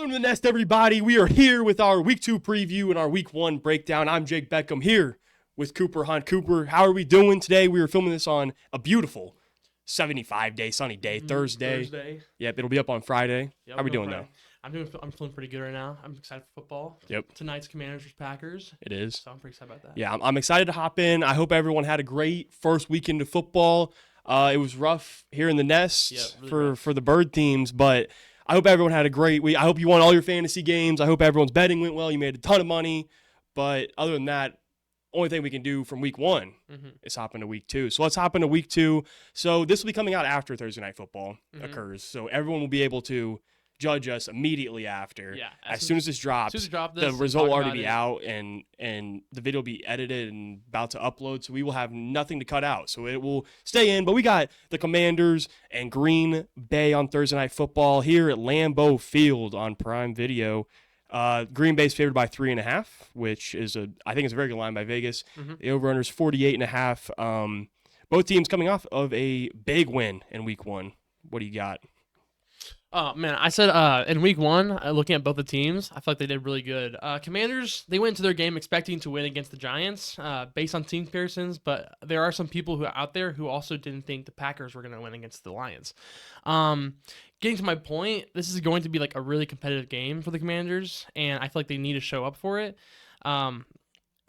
Welcome to the Nest, everybody. We are here with our Week 2 preview and our Week 1 breakdown. I'm Jake Beckham here with Cooper Hunt. Cooper, how are we doing today? We are filming this on a beautiful 75-day sunny day, Thursday. Yep, it'll be up on Friday. How are we doing, though? I'm feeling pretty good right now. I'm excited for football. Yep. Tonight's Commanders vs. Packers. It is. So I'm pretty excited about that. Yeah, I'm excited to hop in. I hope everyone had a great first weekend of football. It was rough here in the Nest for the bird teams, but I hope everyone had a great week. I hope you won all your fantasy games. I hope everyone's betting went well. You made a ton of money. But other than that, only thing we can do from week 1 is hop into week 2. So let's hop into week 2. So this will be coming out after Thursday Night Football occurs. So everyone will be able to judge us immediately after. Yeah. As soon as this drops, the result will already be out and the video will be edited and about to upload. So we will have nothing to cut out. So it will stay in. But we got the Commanders and Green Bay on Thursday Night Football here at Lambeau Field on Prime Video. Green Bay's favored by 3.5, which is I think it's a very good line by Vegas. The over-under is 48.5. Both teams coming off of a big win in week 1. What do you got? Oh, man, I said in week 1, looking at both the teams, I feel like they did really good. Commanders, they went into their game expecting to win against the Giants based on team comparisons, but there are some people who are out there who also didn't think the Packers were going to win against the Lions. Getting to my point, this is going to be like a really competitive game for the Commanders, and I feel like they need to show up for it.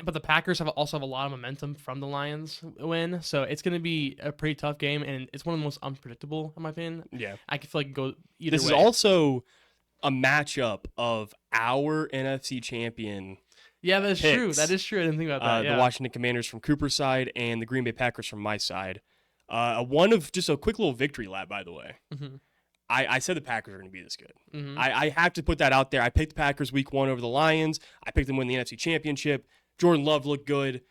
But the Packers also have a lot of momentum from the Lions win, so it's going to be a pretty tough game, and it's one of the most unpredictable, in my opinion. Yeah. I feel like it go either way. This is also a matchup of our NFC champion. Yeah, that's picks. true. That is true. I didn't think about that. The Washington Commanders from Cooper's side and the Green Bay Packers from my side. One of just a quick little victory lap, by the way. I said the Packers are going to be this good. I have to put that out there. I picked the Packers week 1 over the Lions. I picked them to win the NFC championship. Jordan Love looked good.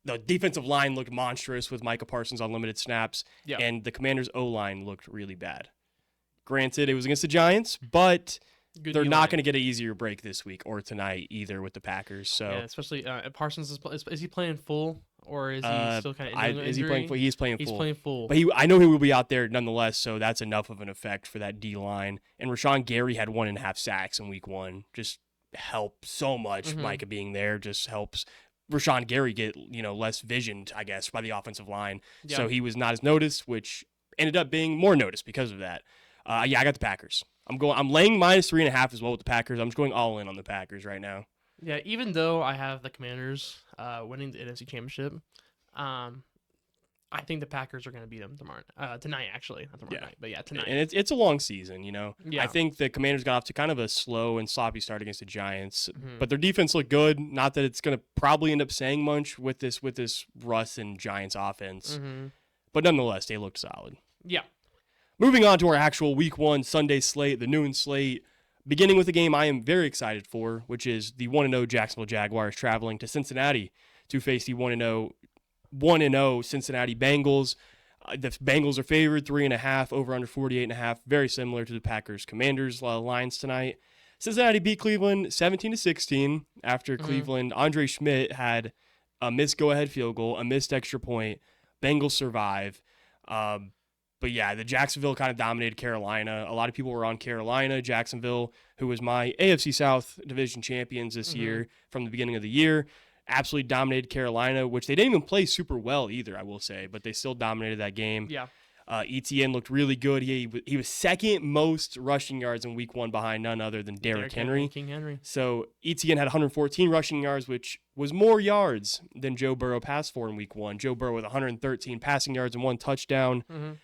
The defensive line looked monstrous with Micah Parsons on limited snaps. Yep. And the Commanders' O-line looked really bad. Granted, it was against the Giants, but they're not going to get an easier break this week or tonight either with the Packers. So yeah, especially Parsons, is he playing full or is he still kind of injured? Is he playing full? He's playing full. He's playing full. But I know he will be out there nonetheless, so that's enough of an effect for that D-line. And Rashawn Gary had 1.5 sacks in week 1. Just help so much. Micah being there just helps Rashawn Gary get less visioned, I guess, by the offensive line. Yeah. So he was not as noticed, which ended up being more noticed because of that. I got the Packers. I'm laying minus 3.5 as well with the Packers. I'm just going all in on the Packers right now. Yeah, even though I have the Commanders winning the NFC Championship, I think the Packers are going to beat them tonight, actually. Not tomorrow night, but yeah, tonight. And it's a long season, Yeah. I think the Commanders got off to kind of a slow and sloppy start against the Giants, but their defense looked good. Not that it's going to probably end up saying much with this Russ and Giants offense, but nonetheless, they looked solid. Yeah. Moving on to our actual Week 1 Sunday slate, the noon slate, beginning with a game I am very excited for, which is the 1-0 Jacksonville Jaguars traveling to Cincinnati to face the 1-0 Cincinnati Bengals. The Bengals are favored 3.5, over under 48.5. Very similar to the Packers Commanders lines tonight. Cincinnati beat Cleveland 17-16 after Cleveland. Andre Schmidt had a missed go-ahead field goal, a missed extra point. Bengals survive. But yeah, the Jacksonville kind of dominated Carolina. A lot of people were on Carolina. Jacksonville, who was my AFC South division champions this year from the beginning of the year, absolutely dominated Carolina, which they didn't even play super well either, I will say, but they still dominated that game. Yeah. ETN looked really good. He was second most rushing yards in week 1 behind none other than Derrick Henry. King Henry. So ETN had 114 rushing yards, which was more yards than Joe Burrow passed for in week 1. Joe Burrow with 113 passing yards and 1 touchdown.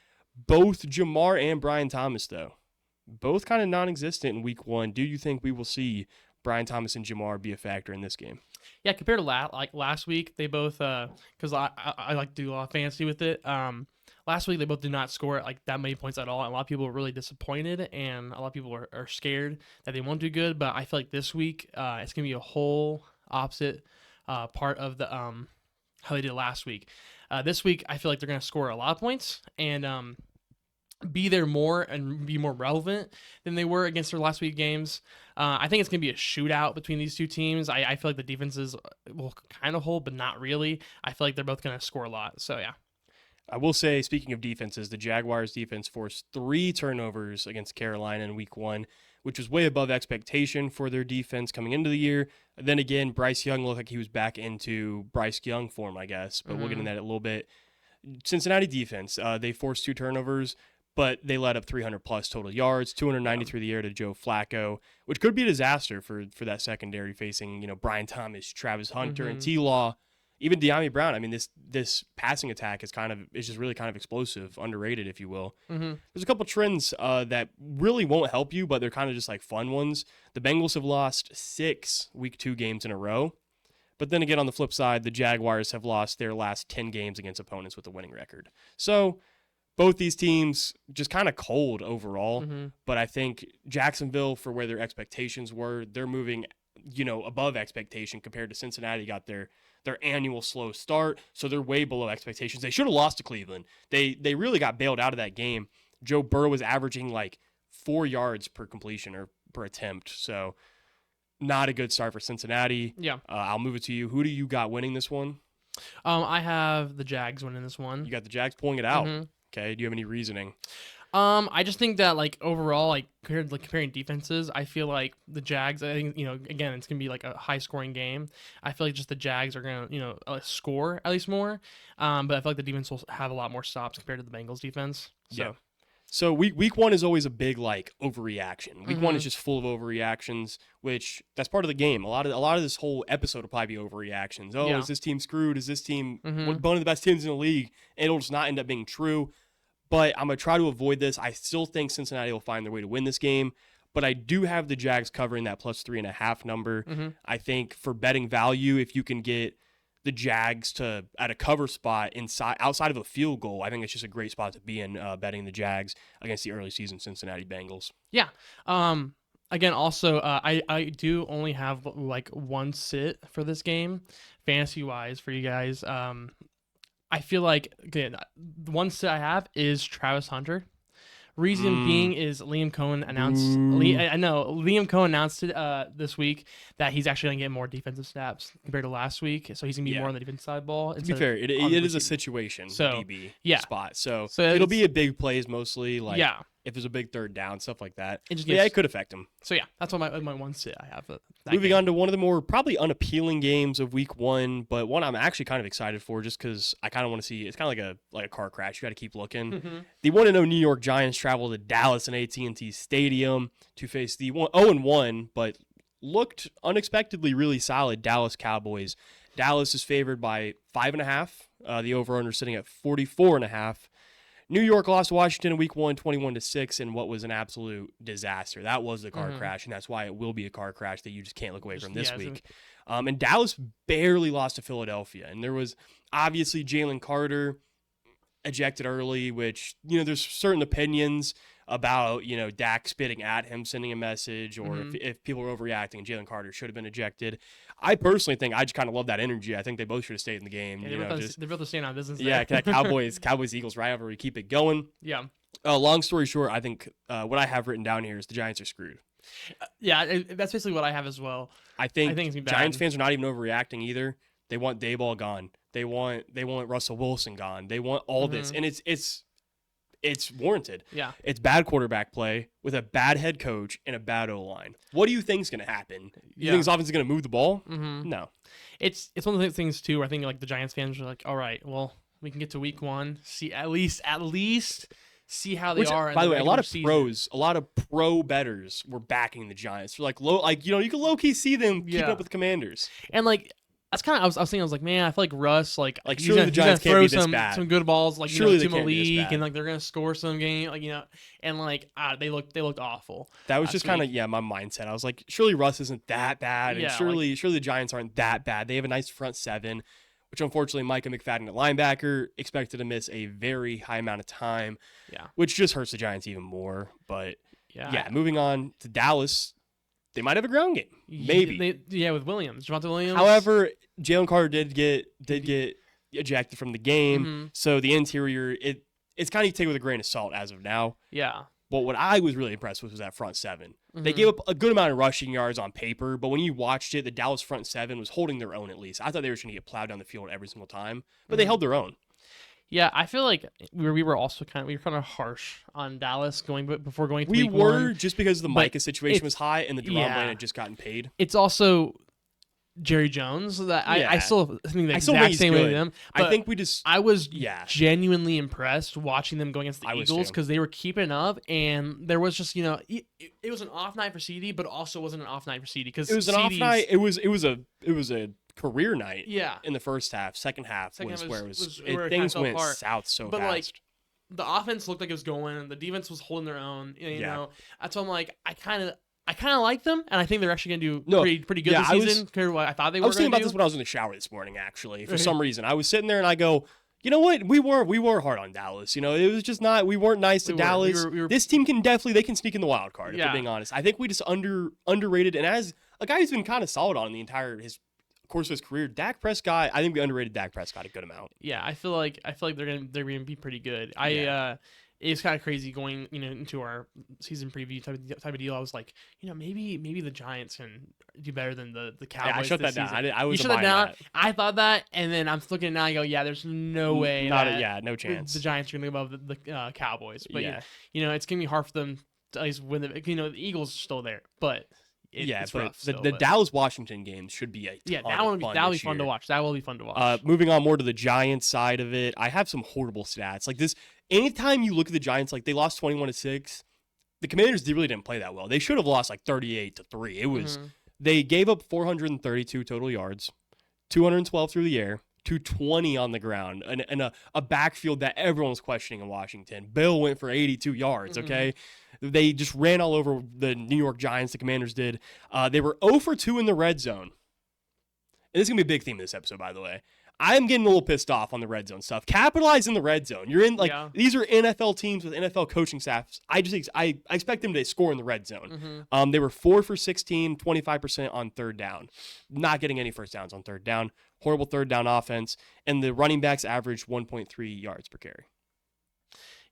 Both Jamar and Brian Thomas, though, both kind of non-existent in week 1. Do you think we will see Brian Thomas and Jamar be a factor in this game? Yeah, compared to last week, they both because I like to do a lot of fantasy with it. Last week they both did not score like that many points at all. And a lot of people were really disappointed, and a lot of people are scared that they won't do good. But I feel like this week it's gonna be a whole opposite part of the how they did last week. This week I feel like they're gonna score a lot of points and be there more and be more relevant than they were against their last week games. I think it's going to be a shootout between these two teams. I feel like the defenses will kind of hold, but not really. I feel like they're both going to score a lot. So, yeah. I will say, speaking of defenses, the Jaguars defense forced 3 turnovers against Carolina in week 1, which was way above expectation for their defense coming into the year. Then again, Bryce Young looked like he was back into Bryce Young form, I guess, but we'll get into that a little bit. Cincinnati defense, they forced 2 turnovers, but they let up 300-plus total yards, 290 through the air to Joe Flacco, which could be a disaster for that secondary facing, Brian Thomas, Travis Hunter, and T-Law, even De'Ami Brown. I mean, this passing attack is just really kind of explosive, underrated, if you will. There's a couple trends that really won't help you, but they're kind of just like fun ones. The Bengals have lost 6 Week 2 games in a row. But then again, on the flip side, the Jaguars have lost their last 10 games against opponents with a winning record. So both these teams just kind of cold overall. But I think Jacksonville, for where their expectations were, they're moving, above expectation compared to Cincinnati. Got their annual slow start, so they're way below expectations. They should have lost to Cleveland. They really got bailed out of that game. Joe Burrow was averaging like 4 yards per completion or per attempt. So not a good start for Cincinnati. Yeah. I'll move it to you. Who do you got winning this one? I have the Jags winning this one. You got the Jags pulling it out. Okay. Do you have any reasoning? I just think that like overall, like comparing defenses, I feel like the Jags. I think again, it's gonna be like a high scoring game. I feel like just the Jags are gonna score at least more. But I feel like the defense will have a lot more stops compared to the Bengals defense. So. Yeah. So week 1 is always a big like overreaction. Week 1 is just full of overreactions, which that's part of the game. A lot of this whole episode will probably be overreactions. Oh, is this team screwed? Is this team one of the best teams in the league? And it'll just not end up being true. But I'm gonna try to avoid this. I still think Cincinnati will find their way to win this game. But I do have the Jags covering that plus 3.5 number. I think for betting value, if you can get the Jags to at a cover spot outside of a field goal, I think it's just a great spot to be in, betting the Jags against the early season Cincinnati Bengals. Yeah. Again, also, I do only have like one sit for this game, fantasy wise for you guys. I feel like again, the one sit I have is Travis Hunter. Reason being is Liam Cohen announced. Liam Cohen announced it this week that he's actually gonna get more defensive snaps compared to last week, so he's gonna be more on the defensive side ball. To be fair, it is a situation DB spot, so it'll be a big plays mostly. Like if there's a big third down, stuff like that. It could affect him. So yeah, that's what my one sit I have. Moving on to one of the more probably unappealing games of week 1, but one I'm actually kind of excited for just because I kind of want to see. It's kind of like a car crash. You got to keep looking. The 1-0 New York Giants travel to Dallas and AT&T Stadium to face the 0-1, but looked unexpectedly really solid Dallas Cowboys. Dallas is favored by 5.5. The over/under sitting at 44.5. New York lost to Washington in week 1, 21-6, in what was an absolute disaster. That was the car crash, and that's why it will be a car crash that you just can't look away from this week. And Dallas barely lost to Philadelphia, and there was obviously Jalen Carter ejected early, which, there's certain opinions about, Dak spitting at him, sending a message, or if people are overreacting and Jalen Carter should have been ejected. I personally think I just kind of love that energy. I think they both should have stayed in the game. Yeah, they're both staying on business. Yeah, Cowboys-Eagles rivalry, keep it going. Yeah. Long story short, I think what I have written down here is the Giants are screwed. That's basically what I have as well. I think Giants fans are not even overreacting either. They want Dayball gone. They want Russell Wilson gone. They want all this, and it's warranted. Yeah. It's bad quarterback play with a bad head coach and a bad O-line. What do you think is going to happen? You think his offense is going to move the ball? No. It's one of those things too where I think like the Giants fans are like, all right, well, we can get to week 1, see at least see how they are. By the way, a lot of pro bettors were backing the Giants. They're like you can low key see them keeping up with the Commanders. And like that's kind of I was thinking, I was like, man, I feel like Russ, like surely the Giants can't be this bad. Some good balls, like surely to Malik, and like they're gonna score some game, and like they looked awful. That was just kind of my mindset. I was like, surely Russ isn't that bad, and surely the Giants aren't that bad. They have a nice front seven, which unfortunately Micah McFadden at linebacker expected to miss a very high amount of time. Yeah, which just hurts the Giants even more. But moving on to Dallas. They might have a ground game, maybe. With Williams, Javonte Williams. However, Jalen Carter did get ejected from the game, so the interior it's kind of taken with a grain of salt as of now. Yeah. But what I was really impressed with was that front seven. They gave up a good amount of rushing yards on paper, but when you watched it, the Dallas front seven was holding their own at least. I thought they were going to get plowed down the field every single time, but they held their own. Yeah, I feel like we were also we were kind of harsh on Dallas before going to We week were one. just because the But Micah situation was it's high and the Deron Bland yeah, had just gotten paid. it's also Jerry Jones that I Yeah. still think the I still think exact he's same way with good. them. I But think we just I was yeah, genuinely impressed watching them go against the I was Eagles too. because they were keeping up, and there was just it was an off night for CD, but also wasn't an off night for CD because It was an off night. It was a career night Yeah, in the first half. Second half second was half where it was where it kinda things fell went apart. south so But fast. the offense looked like it was going, and the defense was holding their own. Yeah. That's why I'm like, I kind of like them, and I think they're actually gonna do No, pretty good yeah, this season compared to what I thought they I were was thinking gonna about do. this when I was in the shower this morning. Actually, for Right. some reason, I was sitting there and I go, you know what? We were hard on Dallas. It was just not. We weren't nice to Dallas. We were This team they can sneak in the wild card. If Yeah. we're being honest, I think we just underrated. And as a guy who's been kind of solid on the entire his course of his career, Dak Prescott. I think we underrated Dak Prescott a good amount. Yeah, I feel like they're gonna be pretty good. Yeah. It's kind of crazy going into our season preview type of deal. I was like, maybe the Giants can do better than the Cowboys. Yeah, I shut this that down. season. I You was shut that buying down. I thought that, and then I'm looking now. I go, yeah, there's no way. No the chance. Giants are gonna go above the Cowboys. But Yeah. it's gonna be hard for them to at least win. The Eagles are still there, but it's but rough the still, but- Dallas Washington games should be a yeah, ton that'll of be fun that'll be this fun to year. watch. That will be fun to watch. Moving on more to the Giants side of it, I have some horrible stats. Like this, anytime you look at the Giants, like they lost 21-6. The Commanders really didn't play that well. They should have lost like 38-3. It was They gave up 432 total yards, 212 through the air, 220 on the ground, and a backfield that everyone was questioning in Washington. Bill went for 82 yards. Okay. They just ran all over the New York Giants, the Commanders did. They were 0 for 2 in the red zone. And this is going to be a big theme of this episode, by the way. I'm getting a little pissed off on the red zone stuff. Capitalize in the red zone. You're in, these are NFL teams with NFL coaching staffs. I expect them to score in the red zone. They were 4 for 16, 25% on third down. Not getting any first downs on third down. Horrible third down offense. And the running backs averaged 1.3 yards per carry.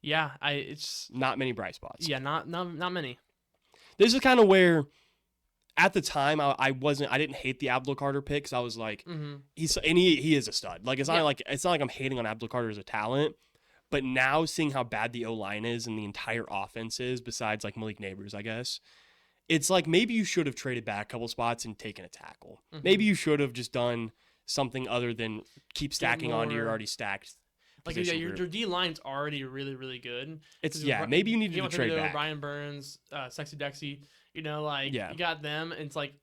Yeah, it's not many bright spots. Yeah, not many. This is kind of where, at the time, I didn't hate the Abdul Carter pick because I was like, he is a stud. Like it's not like I'm hating on Abdul Carter as a talent, but now seeing how bad the O-line is and the entire offense is, besides like Malik Neighbors, I guess, it's like maybe you should have traded back a couple spots and taken a tackle. Maybe you should have just done something other than keep stacking onto your already stacked. Like your D line's already really really good. Maybe you needed to trade back. Brian Burns, Sexy Dexy, you got them. And it's like,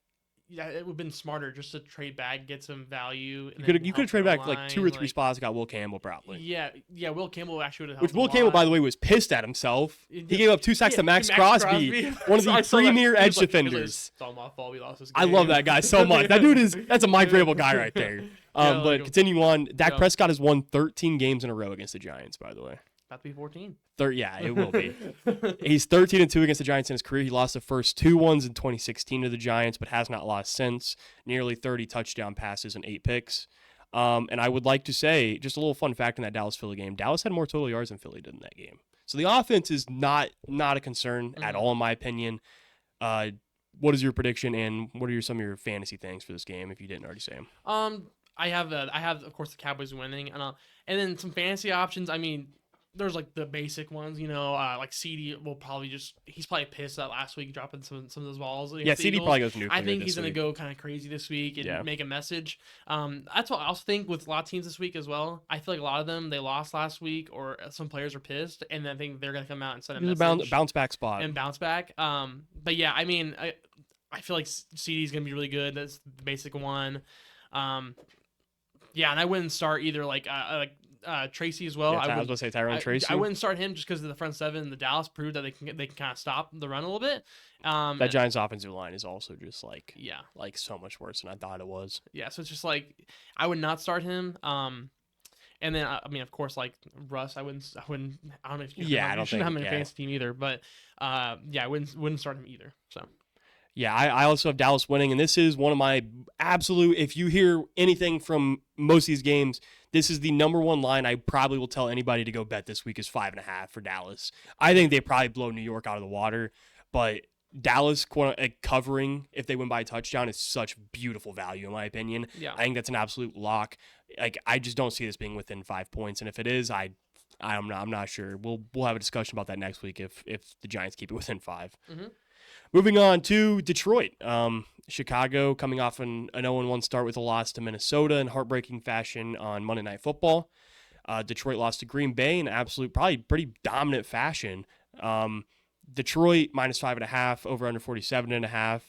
yeah, it would have been smarter just to trade back, get some value. You could have traded back like 2 or 3 spots. Got Will Campbell probably. Yeah. Will Campbell actually would have Which helped. Will Campbell, by the way, was pissed at himself. He gave up 2 sacks to Max Crosby, one of the premier edge defenders. It's all my fault. We lost this game. I love that guy so much. That's a Mike Vrabel guy right there. But continue on. Dak Prescott has won 13 games in a row against the Giants, by the way. About to be 14. Yeah, it will be. He's 13-2 against the Giants in his career. He lost the first 2 ones in 2016 to the Giants, but has not lost since. Nearly 30 touchdown passes and 8 picks. And I would like to say, just a little fun fact in that Dallas-Philly game, Dallas had more total yards than Philly did in that game. So the offense is not a concern at all, in my opinion. What is your prediction, and what are some of your fantasy things for this game, if you didn't already say them? I have of course the Cowboys winning, and then some fantasy options. I mean, there's like the basic ones, like CD will probably he's probably pissed that last week dropping some of those balls. Yeah, CD probably goes nuclear. I think he's gonna go kind of crazy this week and make a message. That's what I also think with a lot of teams this week as well. I feel like a lot of them they lost last week, or some players are pissed, and I think they're gonna come out and send a message. Bounce back spot and bounce back. But yeah, I mean, I feel like CD's gonna be really good. That's the basic one. Yeah, and I wouldn't start either like Tracy as well. Yeah, I was going to say Tyrone Tracy. I wouldn't start him just because of the front seven. The Dallas proved that they can kind of stop the run a little bit. That Giants offensive line is also just like so much worse than I thought it was. Yeah, so it's just like I would not start him. And then I mean, of course, like Russ, I wouldn't. I don't know if you shouldn't have him in a fantasy team either. But I wouldn't start him either. So. Yeah, I also have Dallas winning, and this is one of my absolute, if you hear anything from most of these games, this is the number one line I probably will tell anybody to go bet this week is 5.5 for Dallas. I think they probably blow New York out of the water, but Dallas covering if they win by a touchdown is such beautiful value in my opinion. Yeah. I think that's an absolute lock. Like I just don't see this being within 5 points, and if it is, I'm not sure. We'll have a discussion about that next week if the Giants keep it within 5. Mm-hmm. Moving on to Detroit. Chicago coming off an 0-1 start with a loss to Minnesota in heartbreaking fashion on Monday Night Football. Detroit lost to Green Bay in absolute, probably pretty dominant fashion. Detroit -5.5, over under 47.5.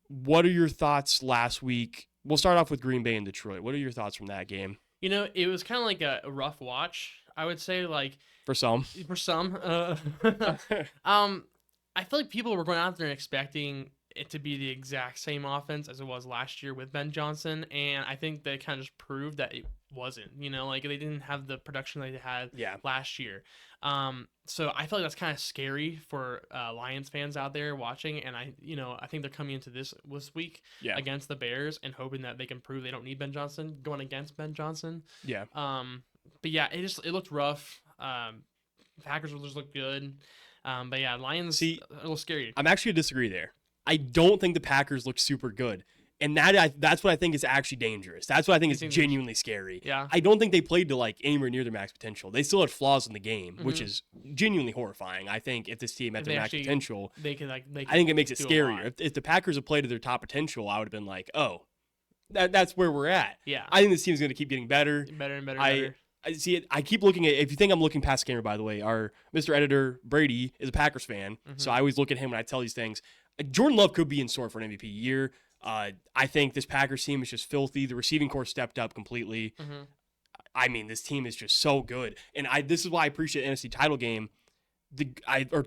What are your thoughts last week? We'll start off with Green Bay and Detroit. What are your thoughts from that game? It was kind of like a rough watch, I would say, like For some. for some. I feel like people were going out there and expecting it to be the exact same offense as it was last year with Ben Johnson, and I think they kind of just proved that it wasn't. Like they didn't have the production they had last year. So I feel like that's kind of scary for Lions fans out there watching, and I think they're coming into this week against the Bears and hoping that they can prove they don't need Ben Johnson going against Ben Johnson. Yeah. But yeah, it looked rough. Packers just looked good. But yeah, Lions a little scary. I'm actually going to disagree there. I don't think the Packers look super good. And that's what I think is actually dangerous. That's what I think is genuinely scary. Yeah. I don't think they played to like anywhere near their max potential. They still had flaws in the game, which is genuinely horrifying. I think if this team had their max potential, I think it makes it scarier. If the Packers had played to their top potential, I would have been like, oh, that's where we're at. Yeah. I think this team's going to keep getting better. Better and better. I see it. I keep looking at. If you think I'm looking past the camera, by the way, our Mr. Editor Brady is a Packers fan, so I always look at him when I tell these things. Jordan Love could be in store for an MVP year. I think this Packers team is just filthy. The receiving core stepped up completely. I mean, this team is just so good, and this is why I appreciate the NFC title game. To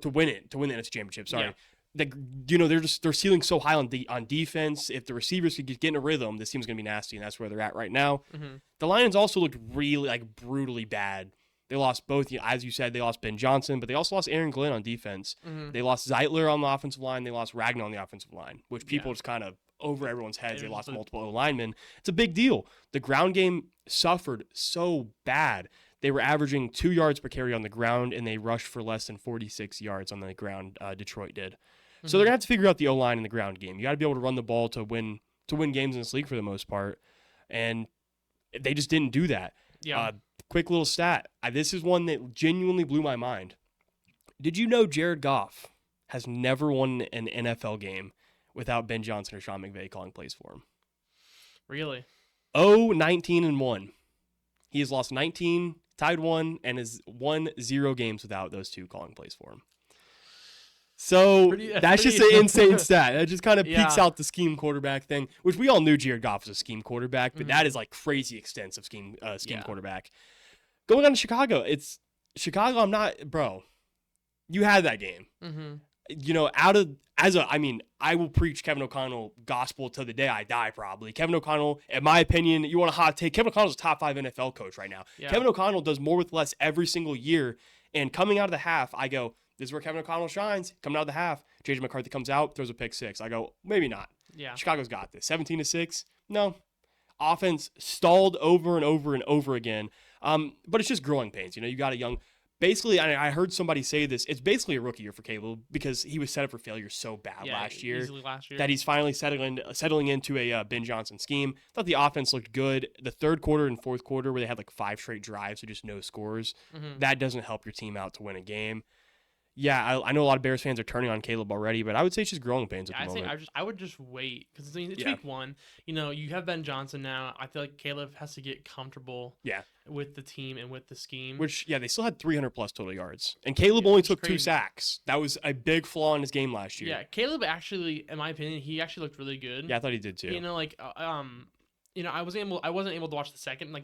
win the NFC championship. Sorry. Yeah. They're ceiling so high on defense. If the receivers could get in a rhythm, this team's gonna be nasty, and that's where they're at right now. The Lions also looked really brutally bad. They lost both, as you said, they lost Ben Johnson, but they also lost Aaron Glenn on defense. They lost Zeitler on the offensive line. They lost Ragnar on the offensive line, which people just kind of over everyone's heads. They lost multiple linemen. It's a big deal. The ground game suffered so bad. They were averaging 2 yards per carry on the ground, and they rushed for less than 46 yards on the ground. Detroit did. So they're gonna have to figure out the O-line in the ground game. You got to be able to run the ball to win games in this league for the most part, and they just didn't do that. Yeah. Quick little stat. This is one that genuinely blew my mind. Did you know Jared Goff has never won an NFL game without Ben Johnson or Sean McVay calling plays for him? Really? 19-1. He has lost 19, tied 1, and has won 0 games without those two calling plays for him. So that's just an insane stat. That just kind of peeks out the scheme quarterback thing, which we all knew Jared Goff was a scheme quarterback, but that is like crazy extensive scheme quarterback. Going on to Chicago, I'm not, bro. You had that game. I will preach Kevin O'Connell gospel till the day I die, probably. Kevin O'Connell, in my opinion, you want a hot take, Kevin O'Connell's a top 5 NFL coach right now. Yeah. Kevin O'Connell does more with less every single year, and coming out of the half, I go, this is where Kevin O'Connell shines. Coming out of the half, J.J. McCarthy comes out, throws a pick 6. I go, maybe not. Yeah. Chicago's got this. 17-6. No. Offense stalled over and over and over again. But it's just growing pains. You got a young. Basically, I heard somebody say this. It's basically a rookie year for Caleb because he was set up for failure so bad last year that he's finally settling into a Ben Johnson scheme. Thought the offense looked good. The third quarter and fourth quarter where they had like 5 straight drives, so just no scores. That doesn't help your team out to win a game. Yeah, I know a lot of Bears fans are turning on Caleb already, but I would say it's just growing pains at the moment. I would just wait because it's week 1. You have Ben Johnson now. I feel like Caleb has to get comfortable with the team and with the scheme. Which, they still had 300 plus total yards, and Caleb only took 2 sacks. That was a big flaw in his game last year. Yeah, Caleb actually, in my opinion, he actually looked really good. Yeah, I thought he did too. I wasn't able to watch the second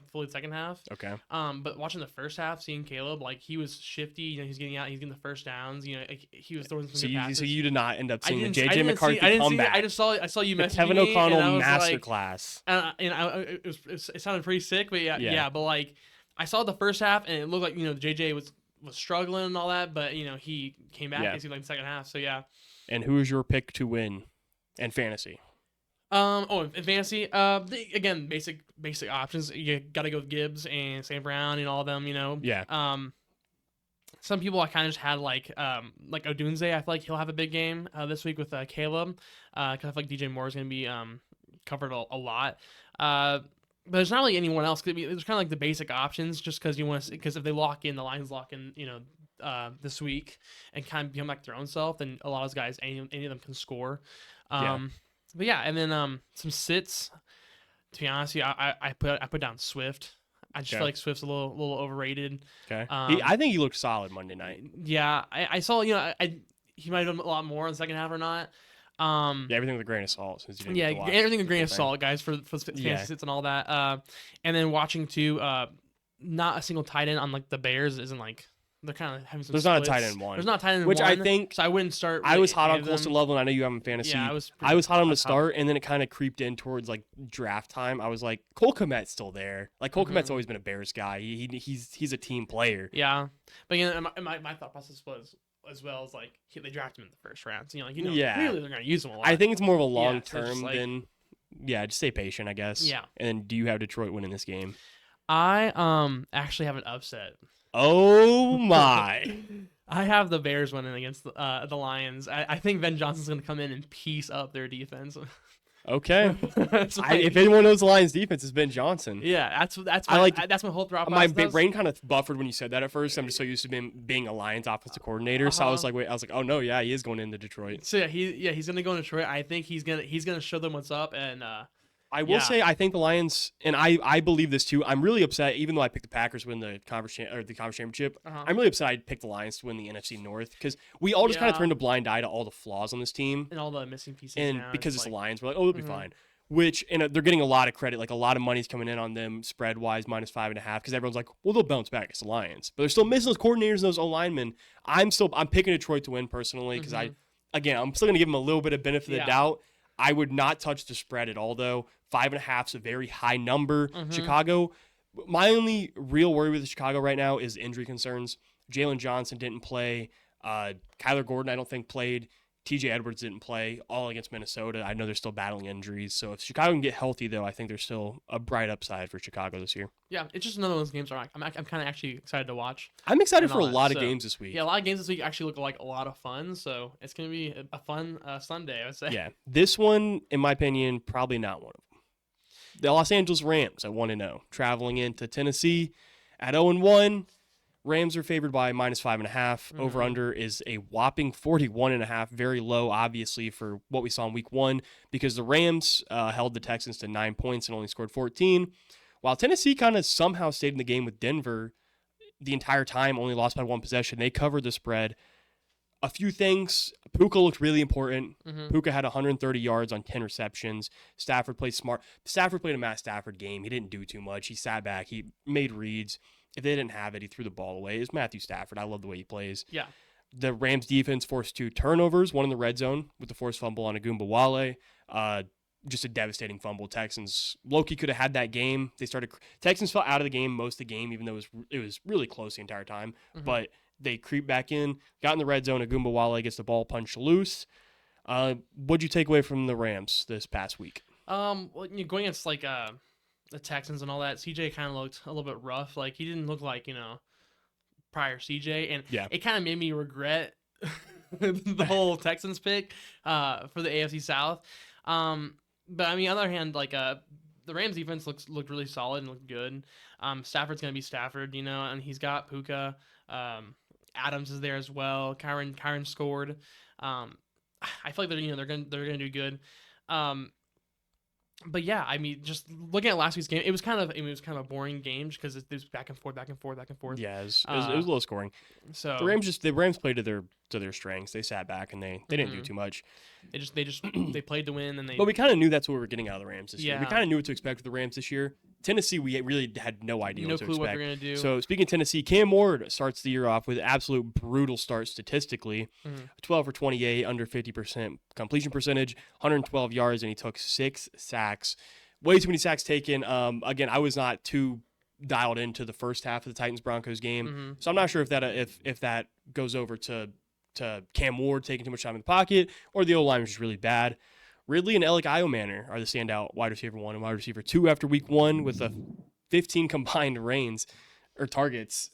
half. Okay. But watching the first half, seeing Caleb, he was shifty. He's getting out. He's getting the first downs. He was throwing some good passes. So you did not end up seeing the J.J. McCarthy comeback. I saw you messaging Kevin O'Connell masterclass. It sounded pretty sick, but but I saw the first half and it looked like J.J. was struggling and all that, but he came back. It seemed like the second half. So yeah. And who is your pick to win and fantasy? In fantasy, again, basic options. You got to go with Gibbs and St. Brown and all of them, Yeah. some people I kind of just had like Odunze. I feel like he'll have a big game this week with Caleb, because I feel like DJ Moore is going to be covered a lot. But there's not really anyone else. There's kind of like the basic options, just because you want to, because if they lock in, the Lions lock in, this week and kind of become like their own self, then a lot of those guys, any of them can score. Yeah. But yeah, and then some sits. To be honest, with you, I put down Swift. I just feel like Swift's a little overrated. Okay. I think he looked solid Monday night. Yeah, I saw he might have done a lot more in the second half or not. Yeah, everything with a grain of salt. Since you didn't Yeah, get to watch everything with a grain of thing. salt, guys, for fantasy sits and all that. And then watching too, not a single tight end on like the Bears isn't like they're kind of having some. There's splits. not a tight end one. There's not a tight end which one, I think. So I wouldn't start. I was hot on them. Colston Level, and I know you have him in fantasy. Yeah, I was hot on him to start, and then it kind of creeped in towards like draft time. I was like, Cole Kmet's still there. Like Cole Kmet's always been a Bears guy. He's a team player. Yeah, but again, my thought process was as well as like they draft him in the first round. So, clearly they're gonna use him a lot. I think it's more of a long so term just, like, than. Yeah, just stay patient, I guess. Yeah. And then, do you have Detroit winning this game? I actually have an upset. Oh my! I have the Bears winning against the Lions. I think Ben Johnson's going to come in and piece up their defense. Okay. Like, if anyone knows the Lions' defense, it's Ben Johnson. Yeah, that's my whole thought process. My brain kind of buffered when you said that at first. I'm just so used to being a Lions offensive coordinator, so I was like, oh no, yeah, he is going into Detroit. So he's going to go into Detroit. I think he's gonna show them what's up, and I will say I think the Lions, and I believe this too. I'm really upset, even though I picked the Packers to win the conference championship. I'm really upset I picked the Lions to win the NFC North, because we all just kind of turned a blind eye to all the flaws on this team and all the missing pieces. And because it's the Lions, we're like, oh, they'll be fine. Which, and they're getting a lot of credit, like a lot of money's coming in on them spread wise, -5.5, because everyone's like, well, they'll bounce back against the Lions, but they're still missing those coordinators and those O linemen. I'm picking Detroit to win personally, because I'm still gonna give them a little bit of benefit of the doubt. I would not touch the spread at all, though. 5.5 is a very high number. Chicago, my only real worry with Chicago right now is injury concerns. Jalen Johnson didn't play. Kyler Gordon, I don't think, played. TJ Edwards didn't play, all against Minnesota. I know they're still battling injuries. So if Chicago can get healthy, though, I think there's still a bright upside for Chicago this year. Yeah, it's just another one of those games where I'm kind of actually excited to watch. I'm excited for a lot of games this week. Yeah, a lot of games this week actually look like a lot of fun. So it's going to be a fun Sunday, I would say. Yeah, this one, in my opinion, probably not one of them. The Los Angeles Rams at 1-0, traveling into Tennessee at 0-1. Rams are favored by -5.5. Over-under is a whopping 41.5. Very low, obviously, for what we saw in week 1, because the Rams held the Texans to 9 points and only scored 14. While Tennessee kind of somehow stayed in the game with Denver the entire time, only lost by 1 possession. They covered the spread. A few things. Puka looked really important. Puka had 130 yards on 10 receptions. Stafford played smart. Stafford played a Matt Stafford game. He didn't do too much. He sat back. He made reads. If they didn't have it, he threw the ball away. It's Matthew Stafford. I love the way he plays. Yeah. The Rams defense forced 2 turnovers, one in the red zone with the forced fumble on Agumbawale. Just a devastating fumble. Texans, Loki could have had that game. Texans fell out of the game most of the game, even though it was really close the entire time. But they creeped back in, got in the red zone. Agumbawale gets the ball punched loose. What'd you take away from the Rams this past week? Well, going against like the Texans and all that, CJ kind of looked a little bit rough. Like he didn't look like prior CJ, and it kind of made me regret the whole Texans pick for the AFC South. But I mean, on the other hand, like the Rams defense looked really solid and looked good. Stafford's gonna be Stafford, and he's got Puka. Adams is there as well. Kyron scored. I feel like they're gonna do good. But yeah, I mean, just looking at last week's game, it was kind of a boring game because it was back and forth. Yeah, it was low scoring. So the Rams played to their strengths. They sat back and they didn't do too much. They played to win, and But we kind of knew that's what we were getting out of the Rams this year. We Yeah. kind of knew what to expect with the Rams this year. Tennessee, we really had no idea no what to clue expect. what they're gonna do. So speaking of Tennessee, Cam Ward starts the year off with an absolute brutal start statistically. 12 for 28, under 50% completion percentage, 112 yards, and he took 6 sacks. Way too many sacks taken. Again, I was not too dialed into the first half of the Titans-Broncos game, so I'm not sure if that goes over to Cam Ward taking too much time in the pocket, or the O-line was just really bad. Ridley and Alec Iomanner are the standout wide receiver 1 and wide receiver 2 after week 1 with a 15 combined targets.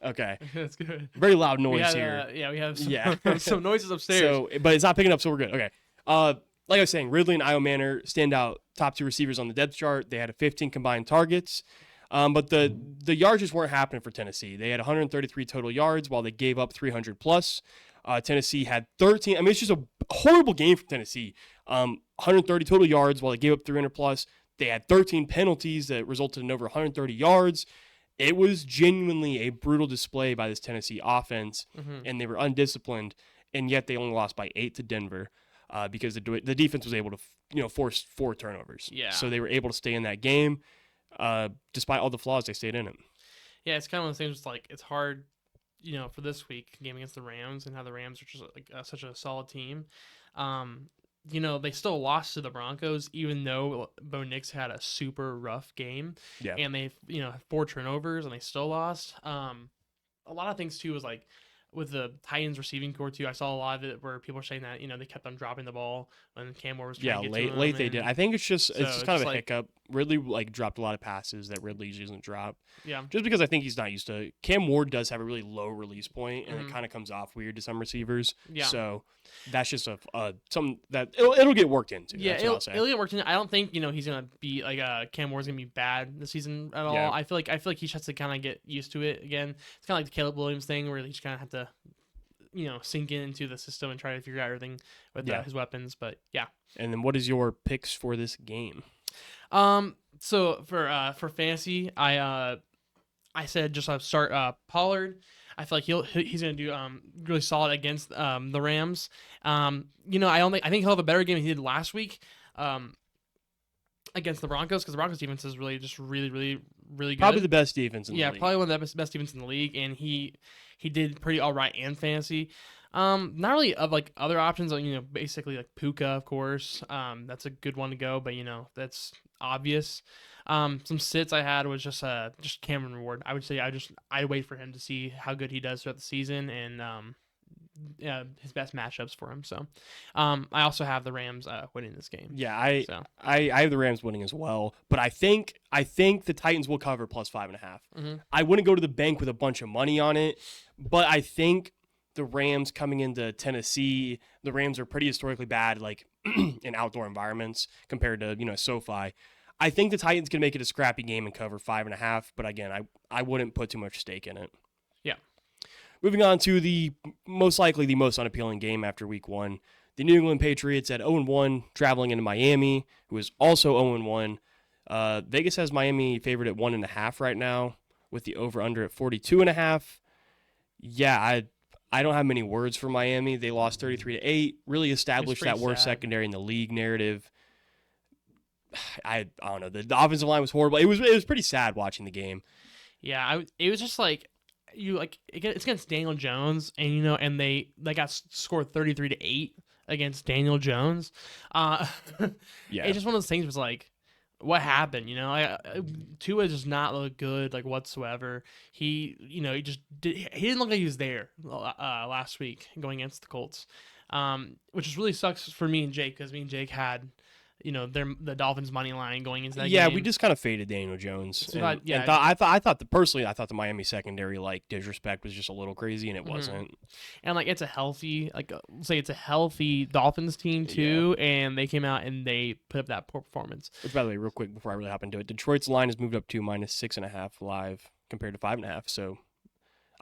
Okay. That's good. Very loud We noise had here. we have some Yeah. some noises upstairs. So, but it's not picking up, so we're good. Okay. Like I was saying, Ridley and Io Manor stand out top 2 receivers on the depth chart. They had 15 combined targets. But the yards just weren't happening for Tennessee. They had 133 total yards while they gave up 300 plus. Tennessee had 13. I mean, it's just a horrible game for Tennessee. 130 total yards while they gave up 300 plus. They had 13 penalties that resulted in over 130 yards. It was genuinely a brutal display by this Tennessee offense, and they were undisciplined, and yet they only lost by 8 to Denver because the defense was able to force 4 turnovers. Yeah. So they were able to stay in that game. Despite all the flaws, they stayed in it. Yeah, it's kind of one of those things. Like, it's hard, for this week game against the Rams and how the Rams are just like such a solid team. They still lost to the Broncos, even though Bo Nix had a super rough game. Yeah. And they, had 4 turnovers and they still lost. A lot of things too was like with the Titans receiving core too. I saw a lot of it where people were saying that they kept on dropping the ball when Cam Moore was trying to get to late them, they did. I think it's just kind of a like, hiccup. Ridley dropped a lot of passes that Ridley usually doesn't drop. Yeah. Just because I think he's not used to. Cam Ward does have a really low release point, and it kind of comes off weird to some receivers. Yeah. So that's just something that it'll get worked into. Yeah, that's it'll get worked into. I don't think he's gonna be like Cam Moore's gonna be bad this season at all. Yeah. I feel like he just has to kind of get used to it again. It's kind of like the Caleb Williams thing where he just kind of have to sink into the system and try to figure out everything with his weapons. But yeah. And then what is your picks for this game? So for fantasy, I said just start Pollard. I feel like he's gonna do really solid against the Rams. I think he'll have a better game than he did last week against the Broncos, because the Broncos defense is really just really really really good. Probably the best defense in the league. Yeah, probably one of the best defense in the league, and he did pretty all right in fantasy. Not really of like other options, like, basically like Puka, of course. That's a good one to go, but that's obvious. Some sits I had was just Cameron Ward. I would say I wait for him to see how good he does throughout the season and his best matchups for him. So I also have the Rams winning this game. Yeah, I have the Rams winning as well, but I think the Titans will cover plus 5.5. I wouldn't go to the bank with a bunch of money on it, but I think the Rams coming into Tennessee, the Rams are pretty historically bad, like in outdoor environments compared to SoFi. I think the Titans can make it a scrappy game and cover 5.5, but again, I wouldn't put too much stake in it. Yeah. Moving on to the most unappealing game after Week 1, the New England Patriots at 0-1 traveling into Miami, who is also 0-1. Vegas has Miami favored at 1.5 right now, with the over/under at 42.5. Yeah, I don't have many words for Miami. They lost 33-8. Really established that worst secondary in the league narrative. I don't know. The offensive line was horrible. It was pretty sad watching the game. Yeah, it was just like it's against Daniel Jones, and and they got scored 33-8 against Daniel Jones. Yeah, it's just one of those things. Was like, what happened? Tua does not look good like whatsoever. He didn't look like he was there last week going against the Colts, which just really sucks for me and Jake, because me and Jake had the Dolphins money line going into that game. Yeah, we just kind of faded Daniel Jones. So I thought the Miami secondary disrespect was just a little crazy, and it wasn't. And it's a healthy Dolphins team too, and they came out and they put up that poor performance. Which, by the way, real quick before I really hop into it, Detroit's line has moved up to -6.5 live compared to 5.5. So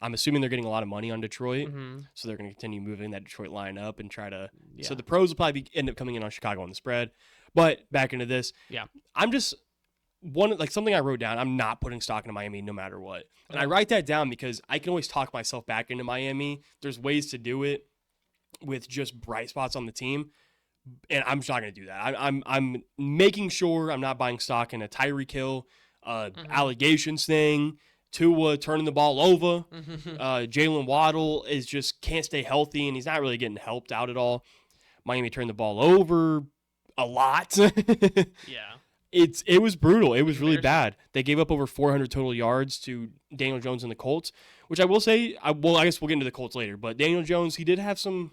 I'm assuming they're getting a lot of money on Detroit, so they're going to continue moving that Detroit line up and try to. Yeah. So the pros will probably end up coming in on Chicago on the spread. But back into this, I'm just something I wrote down. I'm not putting stock into Miami no matter what, and I write that down because I can always talk myself back into Miami. There's ways to do it with just bright spots on the team, and I'm just not going to do that. I'm making sure I'm not buying stock in a Tyreek Hill allegations thing. Tua turning the ball over. Jalen Waddle can't stay healthy, and he's not really getting helped out at all. Miami turned the ball over a lot. Yeah. It was brutal. It was really bad. They gave up over 400 total yards to Daniel Jones and the Colts, which I will say, I guess we'll get into the Colts later, but Daniel Jones, he did have some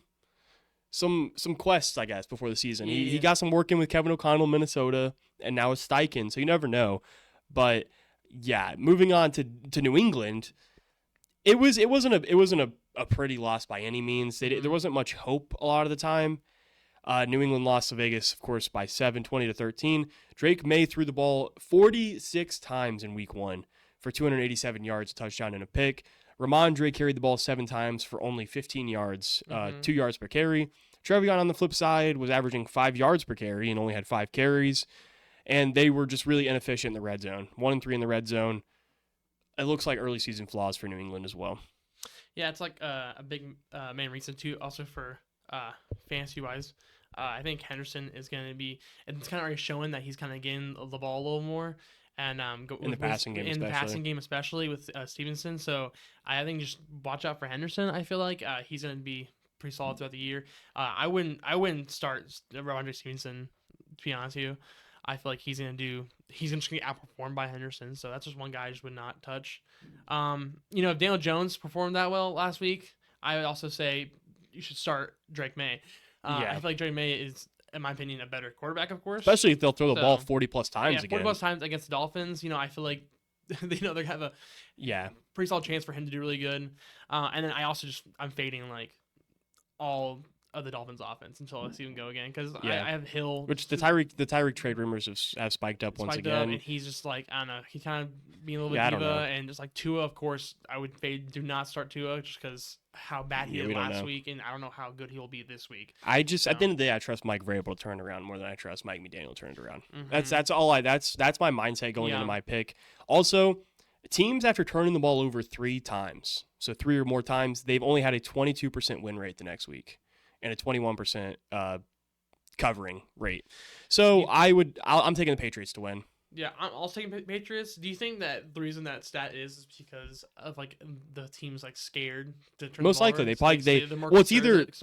quests, I guess, before the season. Yeah. He got some work in with Kevin O'Connell in Minnesota, and now it's Steichen, so you never know. But yeah, moving on to New England, it wasn't a pretty loss by any means. There wasn't much hope a lot of the time. New England lost to Vegas, of course, by 7, 20-13. Drake May threw the ball 46 times in week 1 for 287 yards, a touchdown, and a pick. Ramondre carried the ball 7 times for only 15 yards, 2 yards per carry. Trevion, on the flip side, was averaging 5 yards per carry and only had 5 carries. And they were just really inefficient in the red zone. 1-3 in the red zone. It looks like early season flaws for New England as well. Yeah, it's like a big main reason too. Also for fantasy wise, I think Henderson is going to be. It's kind of already showing that he's kind of getting the ball a little more, and In the passing game especially with Stevenson. So I think just watch out for Henderson. I feel like he's going to be pretty solid throughout the year. I wouldn't start Ramondre Stevenson, to be honest with you. I feel like he's just gonna get outperformed by Henderson. So that's just one guy I just would not touch. If Daniel Jones performed that well last week, I would also say you should start Drake May. I feel like Drake May is, in my opinion, a better quarterback, of course. Especially if they'll throw the ball 40 plus times again. 40 plus times against the Dolphins. I feel like they have a pretty solid chance for him to do really good. And then I'm fading like all of the Dolphins offense until I see him go again, because I have Hill, which the Tyreek trade rumors have spiked up once again, and he's just like, I don't know, he's kind of being a little bit diva, and just like Tua, of course I would fade, do not start Tua just because how bad he did last week, and I don't know how good he will be this week. At the end of the day, I trust Mike Vrabel to turn it around more than I trust Mike McDaniel to turn it around. That's my mindset going into my pick. Also, teams after turning the ball over 3 times, so 3 or more times, they've only had a 22% win rate the next week and a 21% covering rate. So I'm taking the Patriots to win. Yeah, I'm also taking Patriots. Do you think that the reason that stat is because of like the team's like scared to turn Most the ball likely over?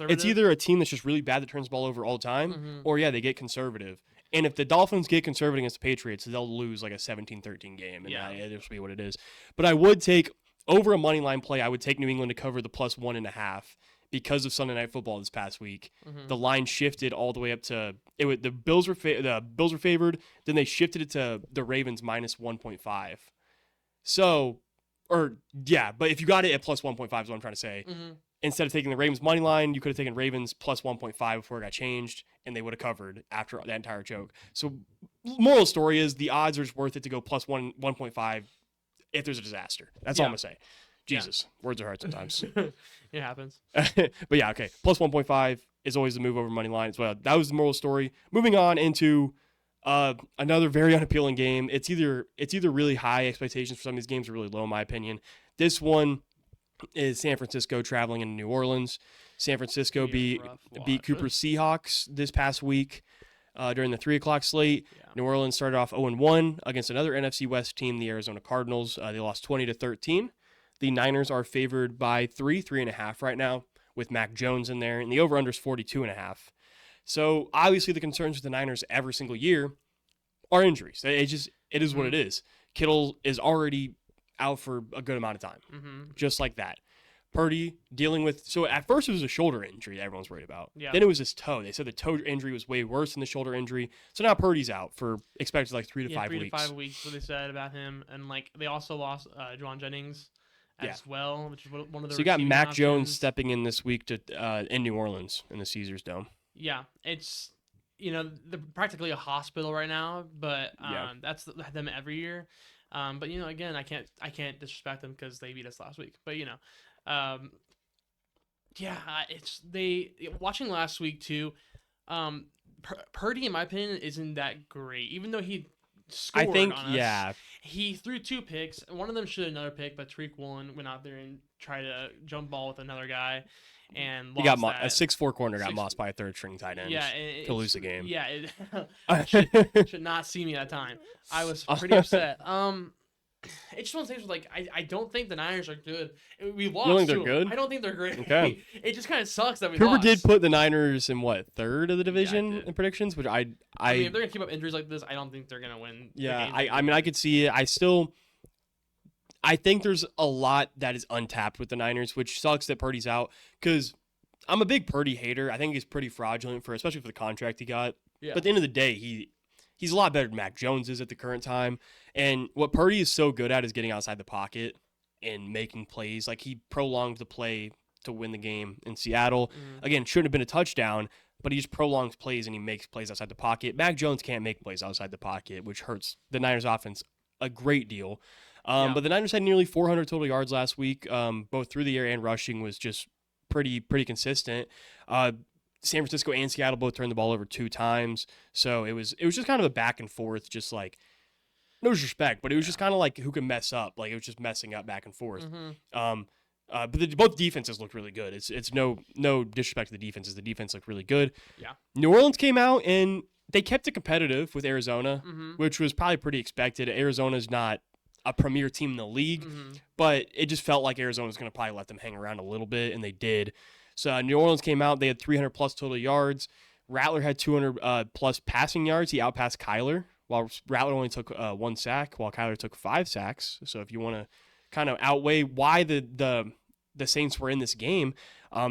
it's either a team that's just really bad that turns the ball over all the time, or they get conservative. And if the Dolphins get conservative against the Patriots, they'll lose like a 17-13 game, and that'll be what it is. But I would take over a money line play. I would take New England to cover the +1.5. Because of Sunday Night Football this past week, the line shifted all the way up to the Bills were favored. Then they shifted it to the Ravens -1.5. But if you got it at +1.5 is what I'm trying to say. Instead of taking the Ravens money line, you could have taken Ravens +1.5 before it got changed, and they would have covered after that entire choke. So, moral of the story is the odds are just worth it to go +1.5 if there's a disaster. That's all I'm gonna say. Jesus, words are hard sometimes. It happens. But okay. +1.5 is always the move over money line as well. That was the moral story. Moving on into another very unappealing game. It's either really high expectations for some of these games or really low, in my opinion. This one is San Francisco traveling into New Orleans. San Francisco beat Cooper's Seahawks this past week during the 3 o'clock slate. Yeah. New Orleans started off 0-1 against another NFC West team, the Arizona Cardinals. They lost 20-13. The Niners are favored by 3.5 right now, with Mac Jones in there, and the over-under is 42.5. So obviously the concerns with the Niners every single year are injuries. It is what it is. Kittle is already out for a good amount of time, just like that. Purdy dealing with, so at first it was a shoulder injury that everyone's worried about. Yeah. Then it was his toe. They said the toe injury was way worse than the shoulder injury. So now Purdy's out for expected like 3 to 5 weeks. 3 to 5 weeks, what they said about him. And like they also lost Juwan Jennings as well, which is one of the. So you got Mac Jones stepping in this week to in New Orleans in the Caesars Dome. Yeah, it's they're practically a hospital right now, but that's them every year. But again, I can't disrespect them because they beat us last week. But it's watching last week too. Purdy, in my opinion, isn't that great, even though he scored on us. He threw 2 picks. One of them should have another pick, but Tariq Woolen went out there and tried to jump ball with another guy, and he got a 6'4" corner got mossed by a third string tight end. To lose the game. Yeah, should not see me that time. I was pretty upset. It's just one of those things where, like, I don't think the Niners are good. We lost. You don't think they're good? I don't think they're great. Okay. It just kind of sucks that we Cooper lost. did put the Niners in third of the division in predictions, which I mean, if they're gonna keep up injuries like this, I don't think they're gonna win. Yeah, I mean, I could see it. I think there's a lot that is untapped with the Niners, which sucks that Purdy's out, because I'm a big Purdy hater. I think he's pretty fraudulent especially for the contract he got. Yeah. But at the end of the day, he's a lot better than Mac Jones is at the current time. And what Purdy is so good at is getting outside the pocket in making plays. Like, he prolonged the play to win the game in Seattle. Mm-hmm. Again, shouldn't have been a touchdown, but he just prolongs plays and he makes plays outside the pocket. Mac Jones can't make plays outside the pocket, which hurts the Niners offense a great deal. Yeah. But the Niners had nearly 400 total yards last week, both through the air and rushing was just pretty consistent. San Francisco and Seattle both turned the ball over 2 times, so it was just kind of a back and forth, just like, no disrespect, but it was just kind of like who can mess up. Like, it was just messing up back and forth. Mm-hmm. But both defenses looked really good. It's no disrespect to the defenses. The defense looked really good. Yeah. New Orleans came out and they kept it competitive with Arizona, Mm-hmm. which was probably pretty expected. Arizona's not a premier team in the league, Mm-hmm. but it just felt like Arizona was going to probably let them hang around a little bit, and they did. So New Orleans came out. They had 300 plus total yards. Rattler had 200 plus passing yards. He outpassed Kyler, while Rattler only took 1 sack, while Kyler took 5 sacks. So if you want to kind of outweigh why the Saints were in this game,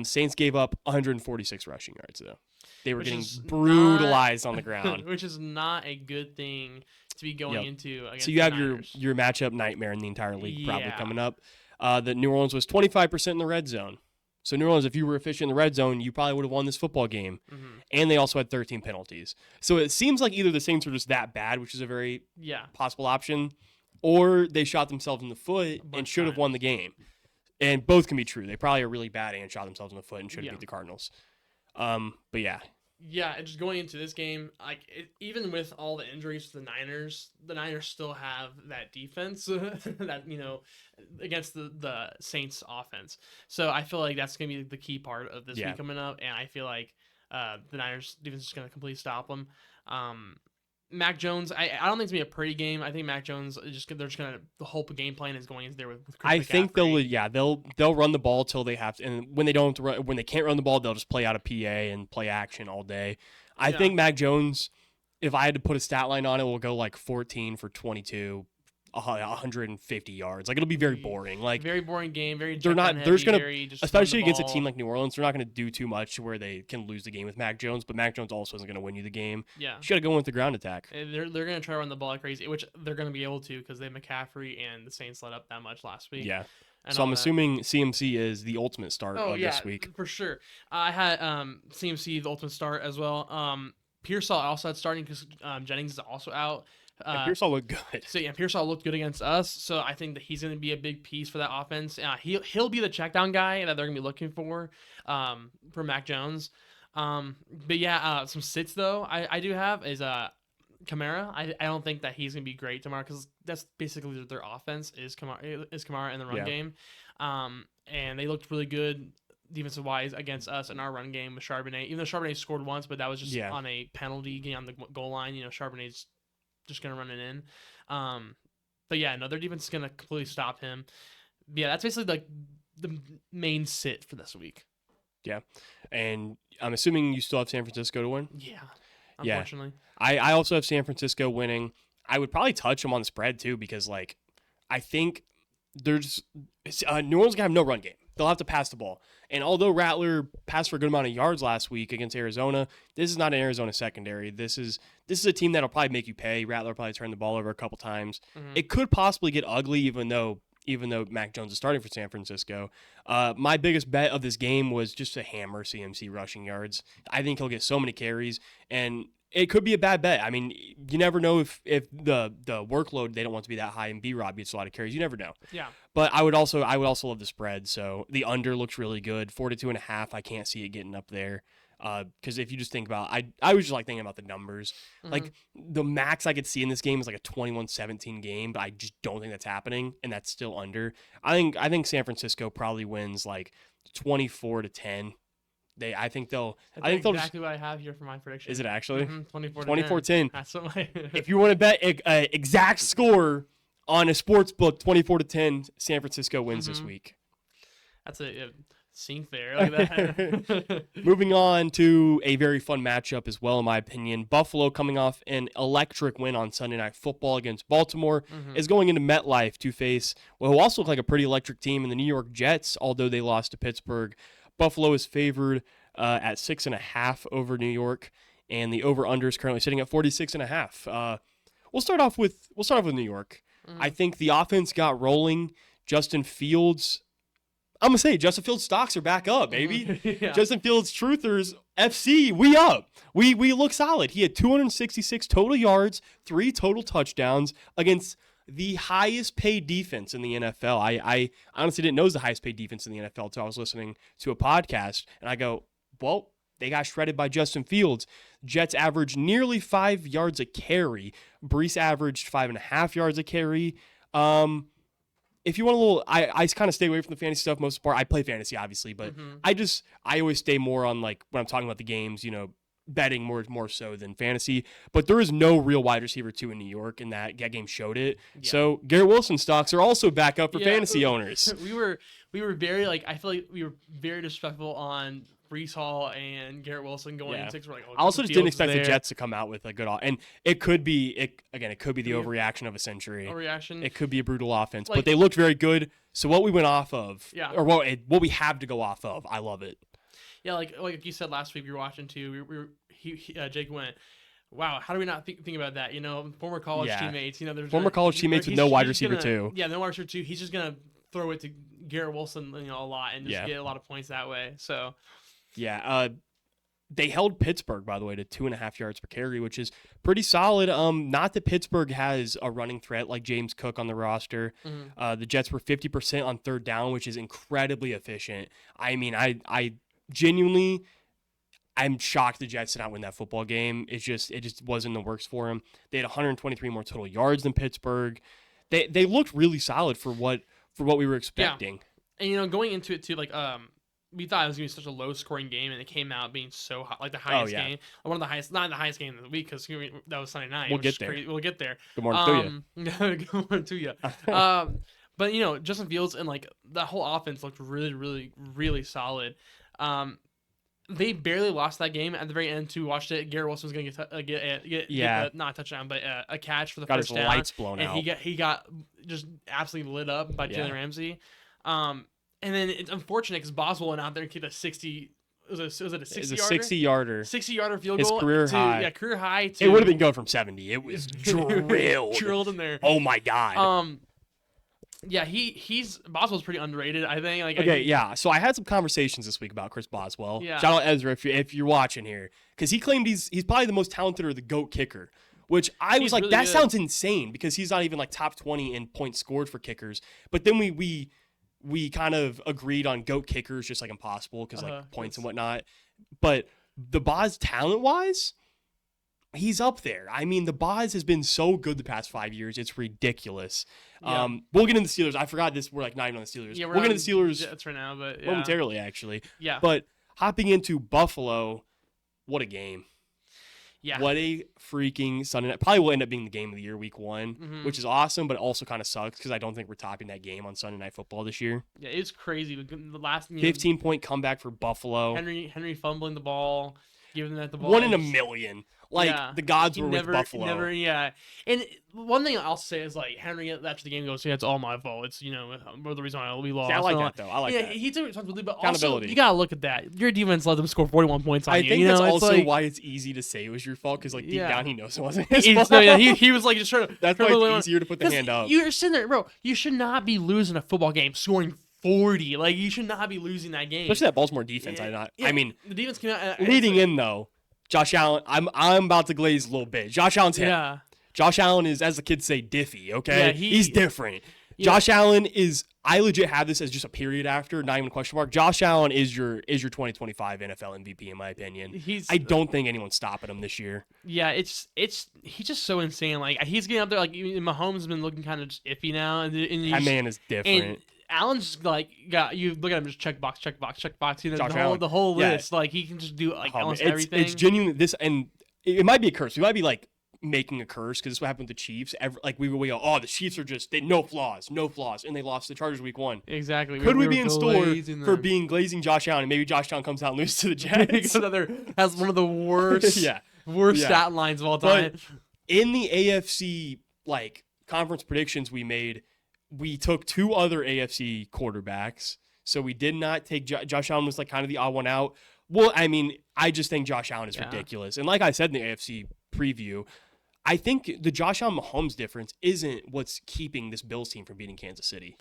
Saints gave up 146 rushing yards, though. They were Which getting is brutalized on the ground. Which is not a good thing to be going Yep. into against So you have the Niners. your matchup nightmare in the entire league probably Yeah. coming up. The New Orleans was 25% in the red zone. So New Orleans, if you were efficient in the red zone, you probably would have won this football game. Mm-hmm. And they also had 13 penalties. So it seems like either the Saints were just that bad, which is a very Yeah. possible option, or they shot themselves in the foot and bunch should have won the game. And both can be true. They probably are really bad and shot themselves in the foot and should have Yeah. beat the Cardinals. But yeah. Yeah, and just going into this game, like even with all the injuries to the Niners still have that defense that against the Saints offense. So I feel like that's gonna be the key part of this Yeah. week coming up, and I feel like the Niners defense is gonna completely stop them. Mac Jones, I don't think it's gonna be a pretty game. I think Mac Jones is they're just gonna the whole game plan is going in there with Chris I think McCaffrey. they'll run the ball till they have to, and when they don't have to run, when they can't run the ball, they'll just play out of PA and play action all day. I Yeah. think Mac Jones, if I had to put a stat line on it, will go like 14 for 22, 150 yards. Like, it'll be very boring. Like, Very boring game. Very they're not. check-down There's heavy, gonna, very just especially run the against a ball. team like New Orleans, they're not gonna do too much where they can lose the game with Mac Jones. But Mac Jones also isn't gonna win you the game. Yeah. You gotta go in with the ground attack. They're going to try to run the ball like crazy, which they're going to be able to because they McCaffrey and the Saints let up that much last week. Yeah. and So all I'm that. assuming CMC is the ultimate start Oh of yeah, this week. for sure. I had CMC the ultimate start as well. Pearsall also had starting because Jennings is also out. And Pearsall looked good. So yeah, Pearsall looked good against us. So I think that he's going to be a big piece for that offense. He'll be the check down guy that they're going to be looking for Mac Jones. But yeah, some sits though I do have is Kamara. I don't think that he's going to be great tomorrow because that's basically their offense is Kamara in the run Yeah. game. And they looked really good defensive wise against us in our run game with Charbonnet. Even though Charbonnet scored once, but that was just Yeah. on a penalty getting on the goal line. Charbonnet's just gonna run it in. But yeah, no, their defense is gonna completely stop him. But yeah, that's basically like the main sit for this week. And I'm assuming you still have San Francisco to win. Yeah, Yeah. unfortunately. I also have San Francisco winning. I would probably touch them on the spread too because, like, I think there's New Orleans gonna have no run game. They'll have to pass the ball. And although Rattler passed for a good amount of yards last week against Arizona, this is not an Arizona secondary. This is a team that'll probably make you pay. Rattler will probably turn the ball over a couple times. Mhm. It could possibly get ugly, even though Mac Jones is starting for San Francisco. My biggest bet of this game was just to hammer CMC rushing yards. I think he'll get so many carries, and it could be a bad bet. I mean, you never know if the workload, they don't want to be that high, and B-Rob gets a lot of carries. You never know. Yeah. But I would also love the spread. So the under looks really good. 42.5. I can't see it getting up there. Because if you just think about, I was just like thinking about the numbers. Mhm. Like, the max I could see in this game is like a 21-17 game, but I just don't think that's happening, and that's still under. I think San Francisco probably wins like 24-10. I think they'll That's just. exactly what I have here for my prediction. Is it actually? 24 24-10. That's what my If you want to bet an exact score on a sports book, 24-10, San Francisco wins this Mhm. week. That's a sink there. Look at that. Moving on to a very fun matchup as well, in my opinion. Buffalo, coming off an electric win on Sunday Night Football against Baltimore, Mhm. is going into MetLife to face what will also look like a pretty electric team in the New York Jets, although they lost to Pittsburgh. Buffalo is favored at 6.5 over New York, and the over/under is currently sitting at 46.5. We'll start off with New York. Mhm. I think the offense got rolling Justin Fields. I'm gonna say Justin Fields stocks are back up, baby. Yeah. Justin Fields Truthers FC, we up. We look solid. He had 266 total yards, 3 total touchdowns against the highest paid defense in the NFL. I honestly didn't know it was the highest paid defense in the NFL until I was listening to a podcast, and I go, well, they got shredded by Justin Fields. Jets averaged nearly 5 yards a carry. Brees averaged 5.5 yards a carry. If you want a little, I kind of stay away from the fantasy stuff most of the part. I play fantasy, obviously, but I always stay more on, like, when I'm talking about the games, betting more so than fantasy. But there is no real wide receiver 2 in New York, and that game showed it. Yeah. So Garrett Wilson stocks are also back up for fantasy owners. We were very, I feel like we were very disrespectful on Brees Hall and Garrett Wilson going in 6. We're like, I also just didn't expect the Jets to come out with a good and it could be the overreaction of a century. Overreaction. It could be a brutal offense, but they looked very good. So what we went off of, or what we have to go off of, I love it. Yeah, like you said last week, we were watching too. Jake went, wow, how do we not think about that? Former college teammates. There's former college teammates with no wide receiver 2. Yeah, no wide receiver 2. He's just gonna throw it to Garrett Wilson, a lot and just get a lot of points that way. So. Yeah, they held Pittsburgh, by the way, to 2.5 yards per carry, which is pretty solid. Not that Pittsburgh has a running threat like James Cook on the roster. The Jets were 50% on third down, which is incredibly efficient. I mean, I genuinely, I'm shocked the Jets did not win that football game. It just wasn't in the works for them. They had 123 more total yards than Pittsburgh. They looked really solid for what we were expecting. Yeah. And going into it too, we thought it was going to be such a low-scoring game, and it came out being so high, like the highest game. One of the highest, not the highest game of the week, because that was Sunday night. We'll get there. Crazy. We'll get there. Good morning to you. Good morning to you. But, Justin Fields and, that whole offense looked really, really, really solid. They barely lost that game at the very end. To watched it, Garrett Wilson was going to get not a touchdown, but a catch for the first down. Got his lights blown out. And he got just absolutely lit up by Jalen Ramsey. And then it's unfortunate because Boswell went out there and kicked a 60. Was it a 60-yarder? It was a 60-yarder. 60-yarder field goal. His career high. Yeah, career high. It would have been going from 70. It was drilled. Drilled in there. Oh my god. Yeah, he's Boswell's pretty underrated, I think. So I had some conversations this week about Chris Boswell. Yeah. Shout out Ezra if you're watching here, because he claimed he's probably the most talented or the GOAT kicker. Which I was like, really that good. Sounds insane because he's not even top 20 in points scored for kickers. But then we kind of agreed on GOAT kickers, just impossible because points and whatnot. But the Boz talent-wise, he's up there. I mean, the Boz has been so good the past 5 years. It's ridiculous. Yeah. We'll get into the Steelers. I forgot this. We're not even on the Steelers. Yeah, we'll get into the Steelers Jets right now, but momentarily, actually. Yeah. But hopping into Buffalo, what a game. Yeah. What a freaking Sunday night. Probably will end up being the game of the year, week 1, which is awesome, but it also kind of sucks because I don't think we're topping that game on Sunday Night Football this year. Yeah, it's crazy. The last 15-point comeback for Buffalo. Henry fumbling the ball, giving that the ball. 1 in a million. The gods were with Buffalo. And one thing I'll say is Henry after the game goes, "Yeah, it's all my fault. It's we're the reason why we lost." Yeah, I like that though. I like that. He took responsibility, but also you gotta look at that. Your defense let them score 41 points on you. I think that's also why it's easy to say it was your fault because deep down he knows it wasn't his fault. He was just trying to. That's why it's easier to put the hand up. You're sitting there, bro. You should not be losing a football game scoring 40. You should not be losing that game. Especially that Baltimore defense. I mean, the defense came out leading in though. Josh Allen, I'm about to glaze a little bit. Josh Allen's him. Yeah. Josh Allen is, as the kids say, diffy, okay? Yeah, he's different. Josh Allen is, I legit have this as just a period after, not even a question mark. Josh Allen is your 2025 NFL MVP, in my opinion. I don't think anyone's stopping him this year. Yeah, he's just so insane. He's getting up there, Mahomes has been looking kind of just iffy now. And that man is different. And Allen's you look at him just check box. The whole Yeah. list. He can just do almost everything. It's genuine. And it might be a curse. We might be making a curse because this is what happened with the Chiefs. We go, oh, the Chiefs are just no flaws, and they lost the Chargers week 1. Exactly. Could we be in store for glazing Josh Allen, and maybe Josh Allen comes out and loses to the Jets? has one of the worst stat lines of all time. But in the AFC conference predictions we made, we took 2 other AFC quarterbacks, so we did not take Josh Allen was kind of the odd one out. Well, I mean, I just think Josh Allen is ridiculous, and like I said in the AFC preview, I think the Josh Allen Mahomes difference isn't what's keeping this Bills team from beating Kansas City.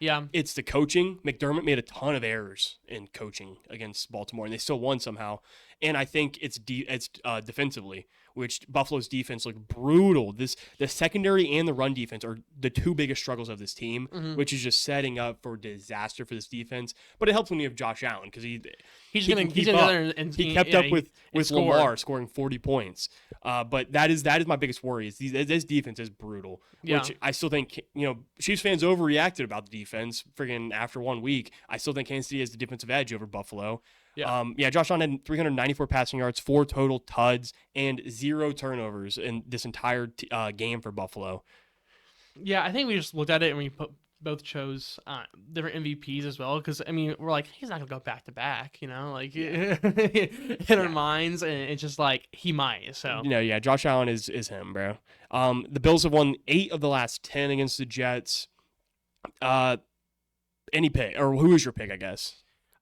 Yeah. It's the coaching. McDermott made a ton of errors in coaching against Baltimore, and they still won somehow. And I think it's defensively, which Buffalo's defense looked brutal. The secondary and the run defense are the two biggest struggles of this team, which is just setting up for disaster for this defense. But it helps when you have Josh Allen because he can keep up. He kept up with Lamar scoring 40 points. But that is my biggest worry. Is this defense is brutal. Yeah. Which I still think, Chiefs fans overreacted about the defense. Friggin' after 1 week, I still think Kansas City has the defensive edge over Buffalo. Yeah. Josh Allen had 394 passing yards, 4 total tuds, and 0 turnovers in this entire game for Buffalo. Yeah, I think we just looked at it and we both chose different MVPs as well. Because, I mean, we're like, he's not going to go back to back, in our minds. And it's just like, he might. So, Josh Allen is him, bro. The Bills have won 8 of the last 10 against the Jets. Any pick, or who is your pick, I guess?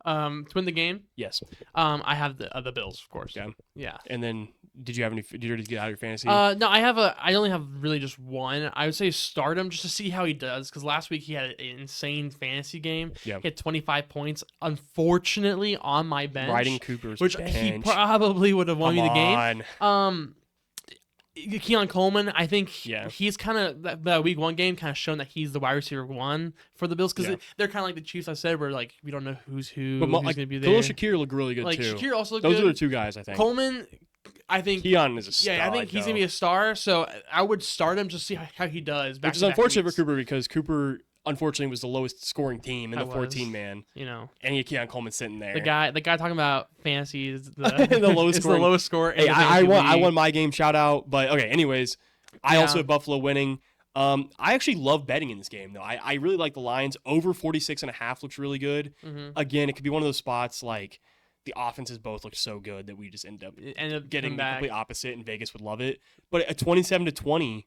To win the game? Yes. I have the Bills, of course. Yeah. And then, did you already get out of your fantasy? No, I only have really just one. I would say start him just to see how he does, because last week he had an insane fantasy game. Yeah. He had 25 points. Unfortunately, on my bench, Riding Cooper's which bench. he probably would have won me the game. Keon Coleman, I think he's kind of that week 1 game kind of shown that he's the wide receiver 1 for the Bills, because they're kind of like the Chiefs. I said, where like we don't know who's who, but who's gonna be there. Khalil Shakir looked really good too. Shakir also looked good. Those are the 2 guys I think. Coleman, I think Keon is a star. Yeah, I think he's gonna be a star. So I would start him just to see how he does. Which is unfortunate for Cooper, because Cooper unfortunately was the lowest scoring team in the 14-man. And you had Keon Coleman sitting there. The guy talking about fantasy is the lowest scoring. The lowest score. Hey, I won my game. Shout out. But okay, anyways, I also have Buffalo winning. I actually love betting in this game though. I really like the lines. Over 46.5 looks really good. Again, it could be one of those spots like the offenses both look so good that we just end up getting the complete opposite, and Vegas would love it. But a 27-20,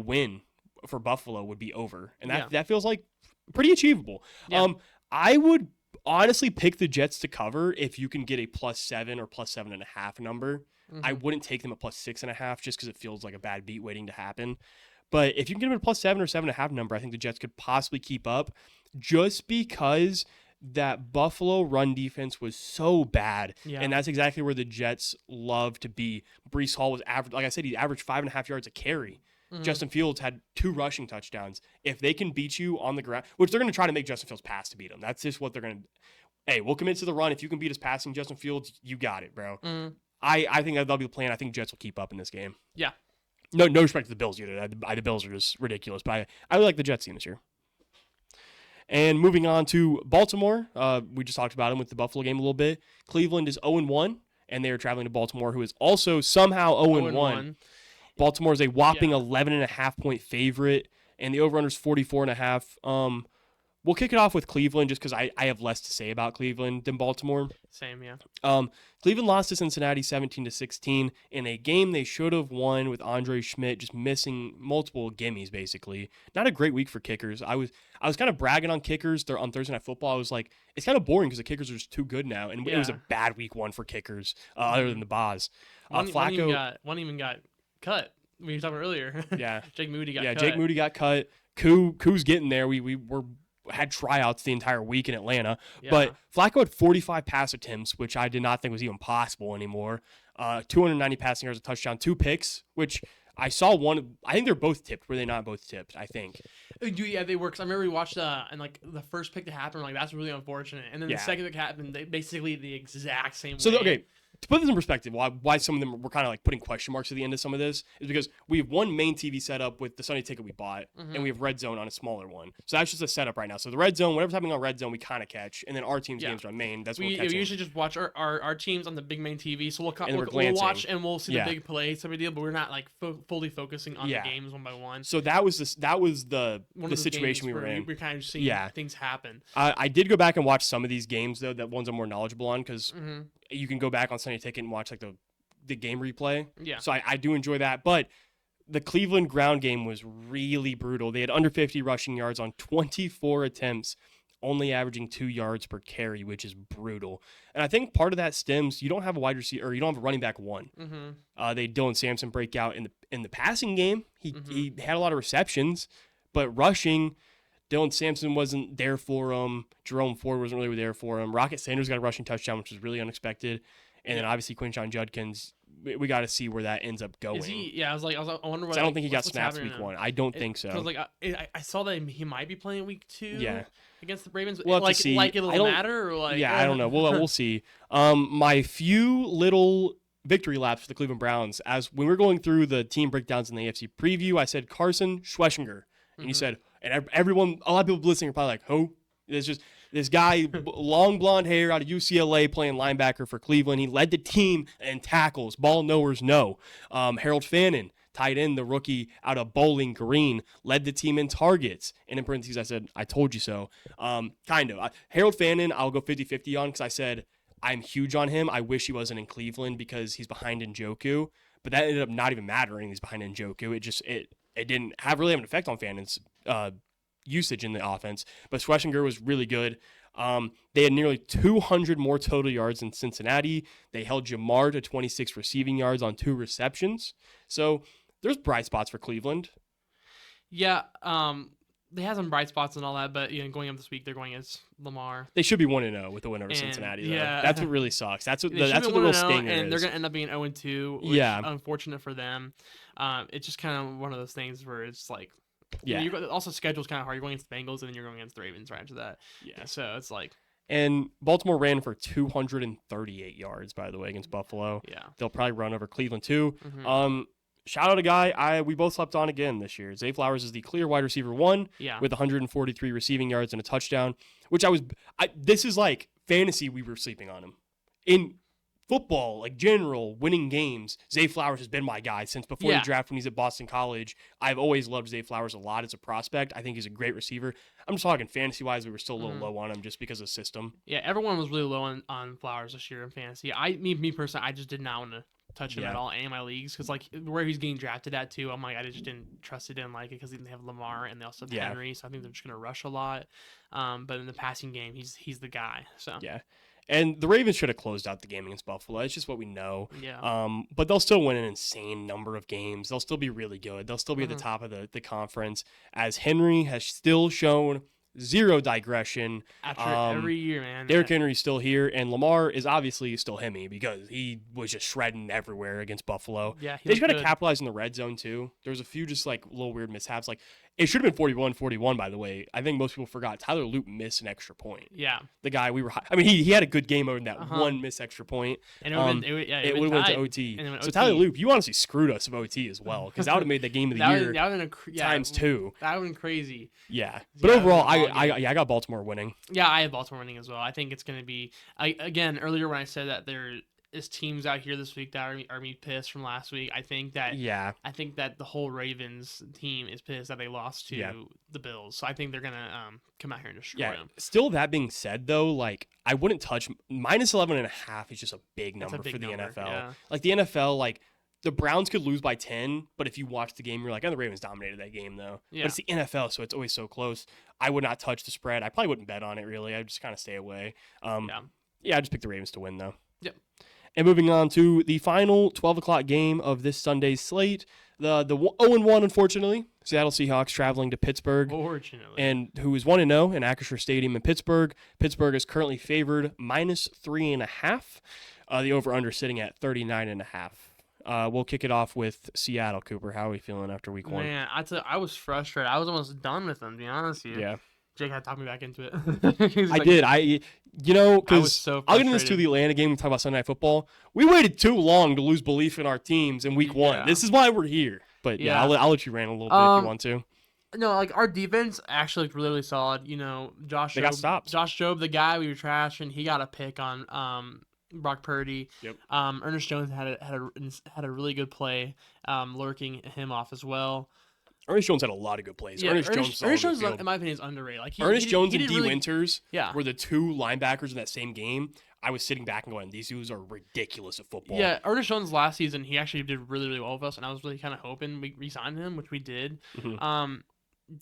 win for Buffalo would be over, and that feels like pretty achievable. Yeah. I would honestly pick the Jets to cover if you can get a +7 or +7.5 number. I wouldn't take them at +6.5 just because it feels like a bad beat waiting to happen. But if you can get them a +7 or 7.5 number, I think the Jets could possibly keep up, just because that Buffalo run defense was so bad. Yeah. And that's exactly where the Jets love to be. Breece Hall was average, like I said, he averaged 5.5 yards a carry. Justin Fields had 2 rushing touchdowns. If they can beat you on the ground, which they're going to try to make Justin Fields pass to beat them. That's just what they're going to. Hey, we'll commit to the run. If you can beat us passing Justin Fields, you got it, bro. I think that'll be the plan. I think Jets will keep up in this game. Yeah. No respect to the Bills either. The Bills are just ridiculous. But I really like the Jets team this year. And moving on to Baltimore, we just talked about them with the Buffalo game a little bit. Cleveland is 0-1, and they are traveling to Baltimore, who is also somehow 0-1. Baltimore is a whopping 11.5-point favorite, and the over-under is 44.5. We'll kick it off with Cleveland just because I have less to say about Cleveland than Baltimore. Same, yeah. Cleveland lost to Cincinnati 17-16 in a game they should have won, with Andre Schmidt just missing multiple gimmies, basically. Not a great week for kickers. I was kind of bragging on kickers on Thursday Night Football. I was like, it's kind of boring because the kickers are just too good now. And it was a bad week 1 for kickers, other than the Boz. One even got cut. We were talking earlier. Yeah. Jake Moody got cut. Yeah, Jake Moody got cut. Koo's getting there. We had tryouts the entire week in Atlanta. Yeah. But Flacco had 45 pass attempts, which I did not think was even possible anymore. 290 passing yards, a touchdown, 2 picks, which I saw one. I think they're both tipped. Were they not both tipped? I think. Yeah, they were. Because I remember we watched and like the first pick to happen, like that's really unfortunate. And then the second pick happened, basically the exact same way. So, okay. To put this in perspective, why some of them were kind of like putting question marks at the end of some of this is because we have one main TV setup with the Sunday Ticket we bought, and we have Red Zone on a smaller one. So that's just a setup right now. So the Red Zone, whatever's happening on Red Zone, we kind of catch, and then our team's games are on main. That's what we're catching. We usually just watch our teams on the big main TV, so we'll watch and we'll see the big plays, type of deal. But we're not like fully focusing on the games one by one. So that was the situation we were in. We're kind of seeing things happen. I did go back and watch some of these games though, that ones I'm more knowledgeable on, because you can go back on Sunday Ticket and watch like the game replay. Yeah. So I do enjoy that. But the Cleveland ground game was really brutal. They had under 50 rushing yards on 24 attempts, only averaging 2 yards per carry, which is brutal. And I think part of that stems, you don't have a wide receiver, or you don't have a running back 1. They had Dylan Sampson break out in the passing game. He had a lot of receptions, but rushing, Dylan Sampson wasn't there for him. Jerome Ford wasn't really there for him. Rocket Sanders got a rushing touchdown, which was really unexpected. And then obviously Quinshon Judkins, we got to see where that ends up going. Is he? Yeah, I wonder what. I don't think he got what's snaps happening week now. 1. I don't think so. Because like I saw that he might be playing week 2. Yeah. Against the Ravens. We'll have like to see. it'll matter or like. Yeah, I don't know. We'll see. My few little victory laps for the Cleveland Browns, as when we were going through the team breakdowns in the AFC preview, I said Carson Schweschinger, and you said, and everyone, a lot of people listening are probably like, who? It's just this guy, long blonde hair out of UCLA, playing linebacker for Cleveland. He led the team in tackles. Ball knowers know. Harold Fannin, tight end, the rookie out of Bowling Green, led the team in targets. And in parentheses, I said, I told you so. Kind of. Harold Fannin, I'll go 50-50 on because I said I'm huge on him. I wish he wasn't in Cleveland because he's behind Njoku. But that ended up not even mattering. He's behind Njoku. It didn't really have an effect on Fannin's usage in the offense. But Schweschinger was really good. They had nearly 200 more total yards than Cincinnati. They held Jamar to 26 receiving yards on 2 receptions. So there's bright spots for Cleveland. Yeah, they have some bright spots and all that, but going up this week, they're going against Lamar. They should be 1-0 with the win over Cincinnati. Though. Yeah, that's what really sucks. That's what the real stinger is. And they're gonna end up being 0-2. Which is unfortunate for them. It's just kind of one of those things where it's like, also schedule's kind of hard. You're going against the Bengals and then you're going against the Ravens right after that. Yeah, so it's like. And Baltimore ran for 238 yards, by the way, against Buffalo. Yeah, they'll probably run over Cleveland too. Shout out a guy we both slept on again this year. Zay Flowers is the clear wide receiver 1 with 143 receiving yards and a touchdown, which this is like fantasy we were sleeping on him. In football, like general winning games, Zay Flowers has been my guy since before the draft when he's at Boston College. I've always loved Zay Flowers a lot as a prospect. I think he's a great receiver. I'm just talking fantasy-wise, we were still a little low on him just because of system. Yeah, everyone was really low on Flowers this year in fantasy. Me personally, I just did not want to touch him at all in any of my leagues because like where he's getting drafted at too, I'm like I just didn't trust it, didn't like it because they have Lamar and they also have Henry, so I think they're just gonna rush a lot. But in the passing game, he's the guy. So and the Ravens should have closed out the game against Buffalo. It's just what we know. But they'll still win an insane number of games. They'll still be really good. They'll still be at the top of the conference as Henry has still shown zero digression. After every year, man. Derrick Henry's still here, and Lamar is obviously still himmy because he was just shredding everywhere against Buffalo. Yeah, they just got to capitalize in the red zone, too. There was a few just, like, little weird mishaps. Like, it should have been 41-41, by the way. I think most people forgot. Tyler Loop missed an extra point. Yeah. The guy we were – I mean, he had a good game over that one missed extra point. And it would have went to OT. So Tyler Loop, you honestly screwed us of OT as well because that would have made the game of the year times 2. That would have been crazy. Yeah. But overall, I got Baltimore winning. Yeah, I have Baltimore winning as well. I think it's going to be – again, earlier when I said that there is teams out here this week that are me pissed from last week. I think that the whole Ravens team is pissed that they lost to the Bills. So I think they're gonna come out here and destroy them. Still, that being said, though, like I wouldn't touch minus 11.5 is just a big number for the NFL. Yeah. Like the NFL, like the Browns could lose by 10, but if you watch the game, you're like, oh, the Ravens dominated that game though. Yeah. But it's the NFL, so it's always so close. I would not touch the spread. I probably wouldn't bet on it really. I'd just kind of stay away. I just pick the Ravens to win though. Yep. And moving on to the final 12 o'clock game of this Sunday's slate, the 0-1, unfortunately, Seattle Seahawks traveling to Pittsburgh. Fortunately. And who is 1-0 in Acrisure Stadium in Pittsburgh. Pittsburgh is currently favored minus 3.5. The over-under sitting at 39.5. We'll kick it off with Seattle. Cooper, how are we feeling after week 1? Man, I was frustrated. I was almost done with them, to be honest with you. Yeah. Jake had to talk me back into it. I did. Because so I'll get into this to the Atlanta game and talk about Sunday Night Football. We waited too long to lose belief in our teams in week 1. This is why we're here. But I'll let you rant a little bit if you want to. No, like our defense actually looked really, really solid. Josh Jobe, the guy we were trashing, he got a pick on Brock Purdy. Yep. Ernest Jones had a really good play, lurking him off as well. Ernest Jones had a lot of good plays. Yeah, Ernest Jones, in my opinion, is underrated. Like Ernest Jones and D. really, Winters were the two linebackers in that same game. I was sitting back and going, these dudes are ridiculous at football. Yeah, Ernest Jones last season, he actually did really, really well with us, and I was really kind of hoping we re-signed him, which we did. Mm-hmm.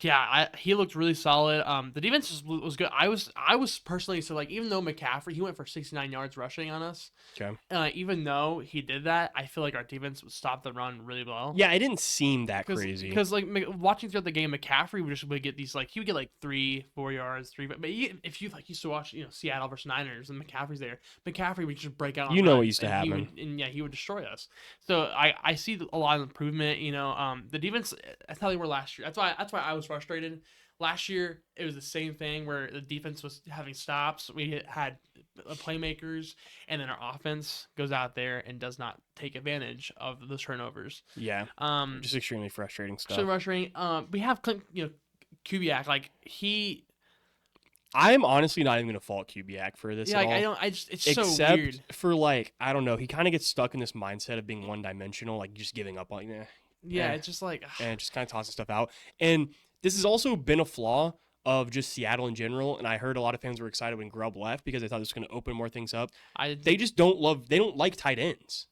Yeah, he looked really solid. The defense was good. I was personally, so like, even though McCaffrey, he went for 69 yards rushing on us. Okay. Even though he did that, I feel like our defense would stop the run really well. Yeah, it didn't seem that Because crazy. because like watching throughout the game, McCaffrey would get these, like, he would get like 3-4 yards, but if you like used to watch Seattle versus Niners and McCaffrey's there, McCaffrey would just break out on You know what runs, used to and happen. he would destroy us. So I see a lot of improvement. The defense, that's how they were last year. That's why I was frustrated. Last year, it was the same thing where the defense was having stops. We had playmakers, and then our offense goes out there and does not take advantage of those turnovers. Yeah. Um, Just extremely frustrating stuff. so rushing, we have Kubiak, like I'm honestly not even gonna fault Kubiak for this yeah, at like, all. I don't, I just it's Except so weird. for like, I don't know, he kind of gets stuck in this mindset of being one dimensional, like just giving up on Yeah, eh, it's just like and just kind of tossing stuff out. And this has also been a flaw of just Seattle in general. And I heard a lot of fans were excited when Grubb left because they thought this was going to open more things up. They just they don't like tight ends.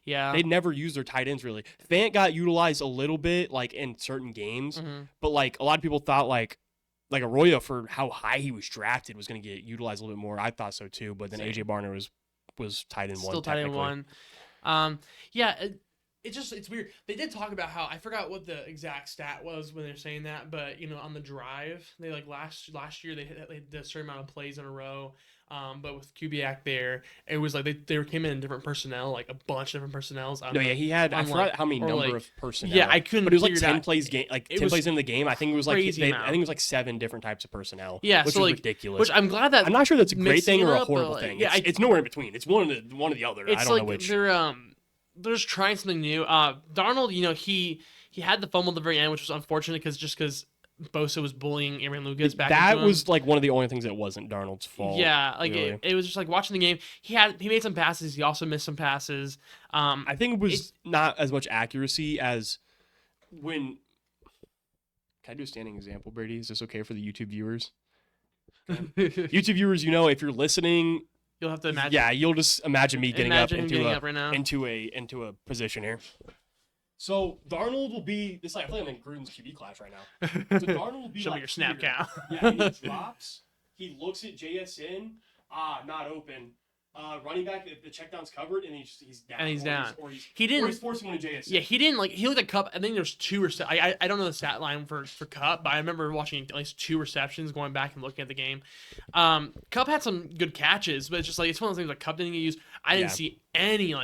yeah. They never use their tight ends really. Fant got utilized a little bit like in certain games, but like a lot of people thought like Arroyo, for how high he was drafted, was going to get utilized a little bit more. I thought so too, but then Same. AJ Barner was tight end one. Still tight end one. Yeah. It's weird. They did talk about how, I forgot what the exact stat was when they're saying that, but on the drive, they like last year they did a certain amount of plays in a row. But with Kubiak there, it was like they came in different personnel, like a bunch of different personnels. No, yeah, he had. I forgot how many number of personnel. Yeah, I couldn't. But it was like figure it 10 out. plays game, like It 10 was plays in the game. I think it was like crazy I amount. think it was like 7 different types of personnel. Yeah, which so is like ridiculous. Which I'm glad that I'm not sure that's a great thing or a mixing it up, horrible but, thing. yeah, It's nowhere in between. It's one or the other. I It's don't like know which. they're just trying something new. Darnold, he had the fumble at the very end, which was unfortunate because Bosa was bullying Aaron Lucas back. That into him. was like one of the only things that wasn't Darnold's fault. Yeah, like really. it was just like watching the game. He made some passes. He also missed some passes. I think it was not as much accuracy as when. Can I do a standing example, Brady? Is this okay for the YouTube viewers? YouTube viewers, if you're listening, You'll have to imagine. yeah, you'll just imagine me getting Imagine him up getting up right now. into a position here. So Darnold will be this. I feel like I'm in Gruden's QB class right now. So Darnold will be Show me like your snap here. count. Yeah, and he drops. He looks at JSN. Not open. Running back, the checkdown's covered, and he's down. And he's down. He didn't. Or he's forcing one to JSN. Yeah, he didn't he looked at Cup. I think there's 2 I don't know the stat line for Cup, but I remember watching at least 2 receptions, going back and looking at the game. Cup had some good catches, but it's just like it's one of those things like Cup didn't get used. I didn't see any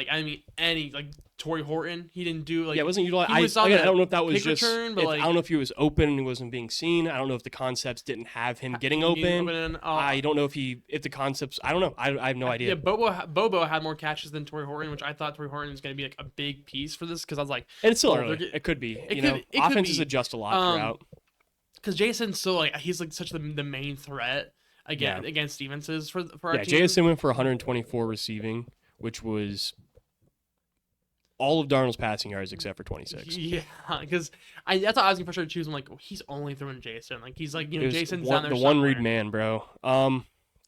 Torrey Horton. He didn't do it wasn't utilized. I I don't know if that was just. return, but I don't know if he was open and he wasn't being seen. I don't know if the concepts didn't have him getting open. I don't know if the concepts. I don't know. I have no idea. Yeah, Bobo had more catches than Torrey Horton, which I thought Torrey Horton was going to be like a big piece for this because I was like, and it's still early. It could be. Offenses adjust a lot throughout. Because Jason's still he's like such the main threat against defenses for our team. Jason went for 124 receiving, which was all of Darnold's passing yards except for 26. Yeah, because that's what I was getting frustrated too. I'm like, he's only throwing Jason. Like he's like Jason's down there. The one read man, bro.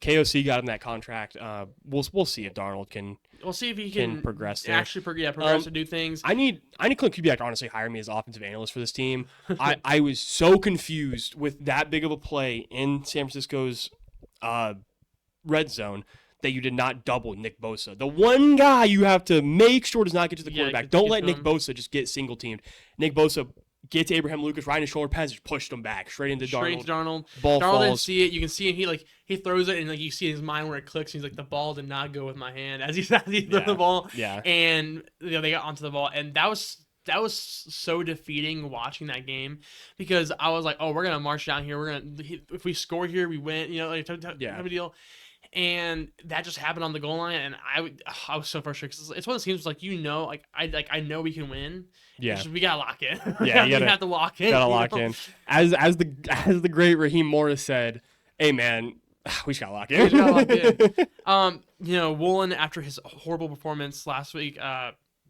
KOC got him that contract. We'll see if Darnold can. We'll see if he can progress there. Actually, progress to do things. I need Clint Kubiak to honestly hire me as offensive analyst for this team. I was so confused with that big of a play in San Francisco's red zone that you did not double Nick Bosa. The one guy you have to make sure does not get to the quarterback. Don't let Nick Bosa just get single teamed. Nick Bosa gets Abraham Lucas right in his shoulder pads, just pushed him back straight into Darnold. Ball Darnold falls. didn't see it. You can see it. He throws it, and you see in his mind where it clicks. He's like, the ball did not go with my hand as he threw the ball. Yeah. And they got onto the ball, and that was so defeating watching that game because I was like, oh, we're gonna march down here. If we score here, we win. Type of deal. And that just happened on the goal line, and I was so frustrated because it's one of those games I know we can win. Yeah, we gotta lock in. Yeah, you have to lock in. Gotta lock in. As the great Raheem Morris said, "Hey man, we just gotta lock in." We gotta lock in. Woolen, after his horrible performance last week,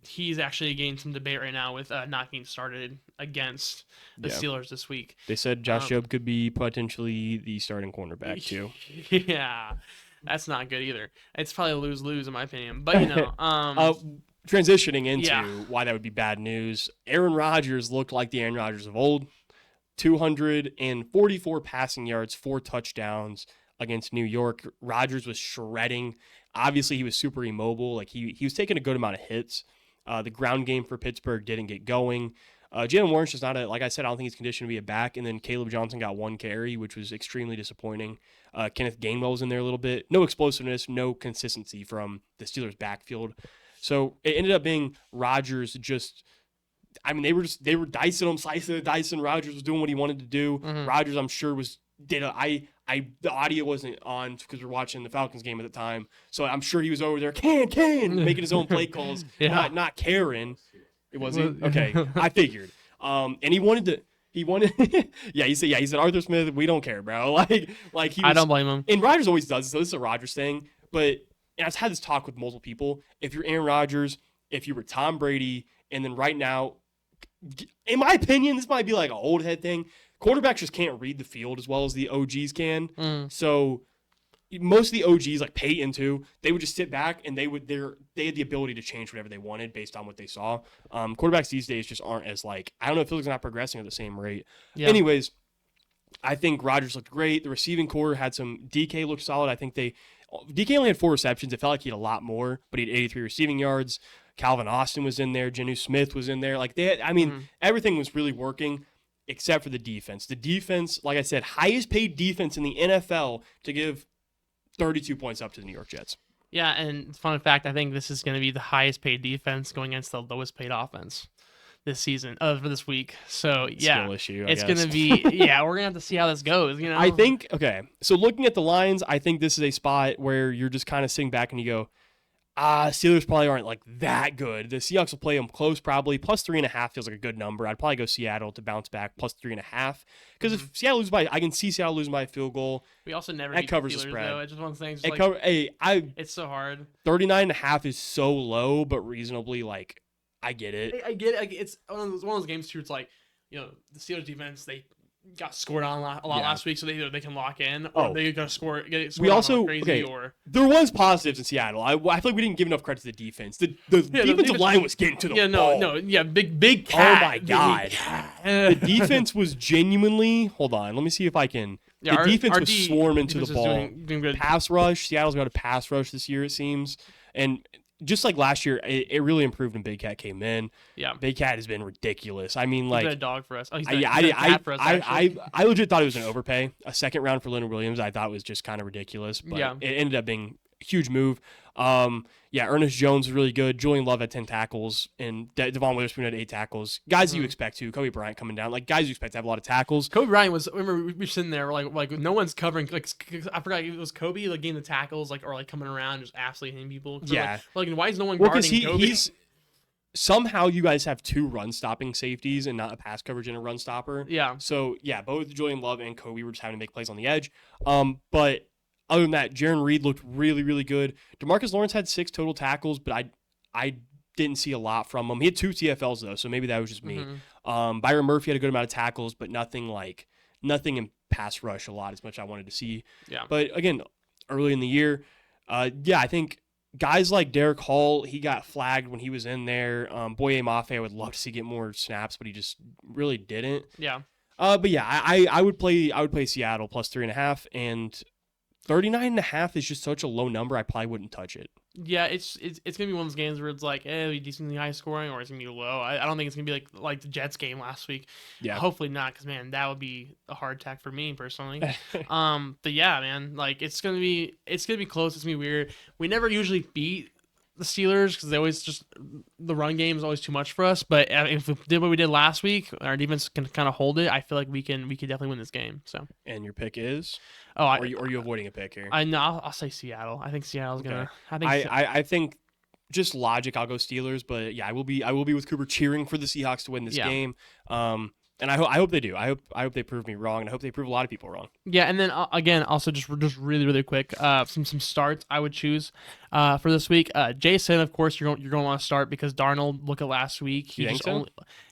he's actually getting some debate right now with not getting started against the Steelers this week. They said Josh Jobe could be potentially the starting cornerback too. Yeah. That's not good either. It's probably a lose-lose in my opinion. But transitioning into why that would be bad news. Aaron Rodgers looked like the Aaron Rodgers of old. 244 passing yards, 4 touchdowns against New York. Rodgers was shredding. Obviously, he was super immobile. Like he was taking a good amount of hits. The ground game for Pittsburgh didn't get going. Jalen Warren's just not like I said, I don't think he's conditioned to be a back. And then Caleb Johnson got 1 carry, which was extremely disappointing. Kenneth Gainwell was in there a little bit. No explosiveness, no consistency from the Steelers' backfield. So it ended up being Rodgers just. I mean, they were dicing him, slicing and dicing. Rodgers was doing what he wanted to do. Mm-hmm. Rodgers, I'm sure, the audio wasn't on because we're watching the Falcons game at the time. So I'm sure he was over there, making his own play calls, not caring. It wasn't okay. I figured. And he wanted. He said Arthur Smith, we don't care, bro. Like he was, I don't blame him. And Rodgers always does. So this is a Rodgers thing. But and I've had this talk with multiple people. If you're Aaron Rodgers, if you were Tom Brady, and then right now, in my opinion, this might be like an old head thing. Quarterbacks just can't read the field as well as the OGs can. So most of the OGs, like Peyton too, they would just sit back and they had the ability to change whatever they wanted based on what they saw. Quarterbacks these days just aren't as like, I don't know if Philly's not progressing at the same rate. Yeah. Anyways, I think Rodgers looked great. The receiving core had some. DK looked solid. I think DK only had 4 receptions. It felt like he had a lot more, but he had 83 receiving yards. Calvin Austin was in there. Genu Smith was in there. Like everything was really working except for the defense. The defense, like I said, highest paid defense in the NFL to give 32 points up to the New York Jets. Yeah, and fun fact, I think this is going to be the highest paid defense going against the lowest paid offense this season, for this week. So, yeah, skill issue, it's going to be, we're going to have to see how this goes, you know? I think, okay, so looking at the lines, I think this is a spot where you're just kind of sitting back and you go, Steelers probably aren't like that good. The Seahawks will play them close probably. Plus 3.5 feels like a good number. I'd probably go Seattle to bounce back plus 3.5. Because if Seattle loses I can see Seattle losing by a field goal. We also never that covers the Steelers, the spread. Though. It's just one of those things. It's so hard. 39.5 is so low, but reasonably like I get it. I get it. It's one of those games too. It's like, you know, the Steelers defense, they got scored on a lot last week, so they can lock in, or they got to get it scored on crazy. Or there was positives in Seattle. I feel like we didn't give enough credit to the defense. The defensive line was getting to the ball. Big cat. Oh my god, the defense was genuinely. Hold on, let me see if I can. The defense was swarming to the ball. Doing good. Pass rush. Seattle's got a pass rush this year, it seems, and. Just like last year, it really improved when Big Cat came in. Yeah, Big Cat has been ridiculous. I mean, like he's been a dog for us. Oh, I legit thought it was an overpay. A second round for Leonard Williams, I thought was just kind of ridiculous, but it ended up being a huge move. Ernest Jones was really good. Julian Love had 10 tackles, and Devon Witherspoon had 8 tackles. Guys you expect to. Kobe Bryant coming down. Like, guys you expect to have a lot of tackles. Kobe Bryant was, remember, we were sitting there, like no one's covering. Like, I forgot, it was Kobe, like, getting the tackles, like, or, like, coming around, just absolutely hitting people. Yeah. Like, why is no one guarding Kobe? Somehow you guys have 2 run-stopping safeties and not a pass coverage and a run stopper. Yeah. So, both Julian Love and Kobe were just having to make plays on the edge. But other than that, Jaron Reed looked really, really good. DeMarcus Lawrence had 6 total tackles, but I didn't see a lot from him. He had 2 TFLs, though, so maybe that was just me. Byron Murphy had a good amount of tackles, but nothing in pass rush a lot as much as I wanted to see. Yeah. But, again, early in the year, I think guys like Derek Hall, he got flagged when he was in there. Boye Mafe, I would love to see get more snaps, but he just really didn't. Yeah. I would play Seattle plus 3.5, and 39.5 is just such a low number. I probably wouldn't touch it. Yeah, it's gonna be one of those games where it's like, it'll be decently high scoring, or it's gonna be low. I don't think it's gonna be like the Jets game last week. Yeah, hopefully not, because man, that would be a hard tack for me personally. But yeah, man, like it's gonna be close. It's gonna be weird. We never usually beat the Steelers because they always just the run game is always too much for us. But if we did what we did last week, our defense can kind of hold it. I feel like we could definitely win this game. So. And your pick is? Are Are you avoiding a pick here? I'll say Seattle. I think Seattle's gonna. I think just logic. I'll go Steelers, but yeah, I will be with Cooper cheering for the Seahawks to win this game. And I hope they do. I hope they prove me wrong, and I hope they prove a lot of people wrong. Yeah, and then again, also just really really quick, some starts I would choose for this week. Jason, of course, you're going to want to start because Darnold. Look at last week. You think so?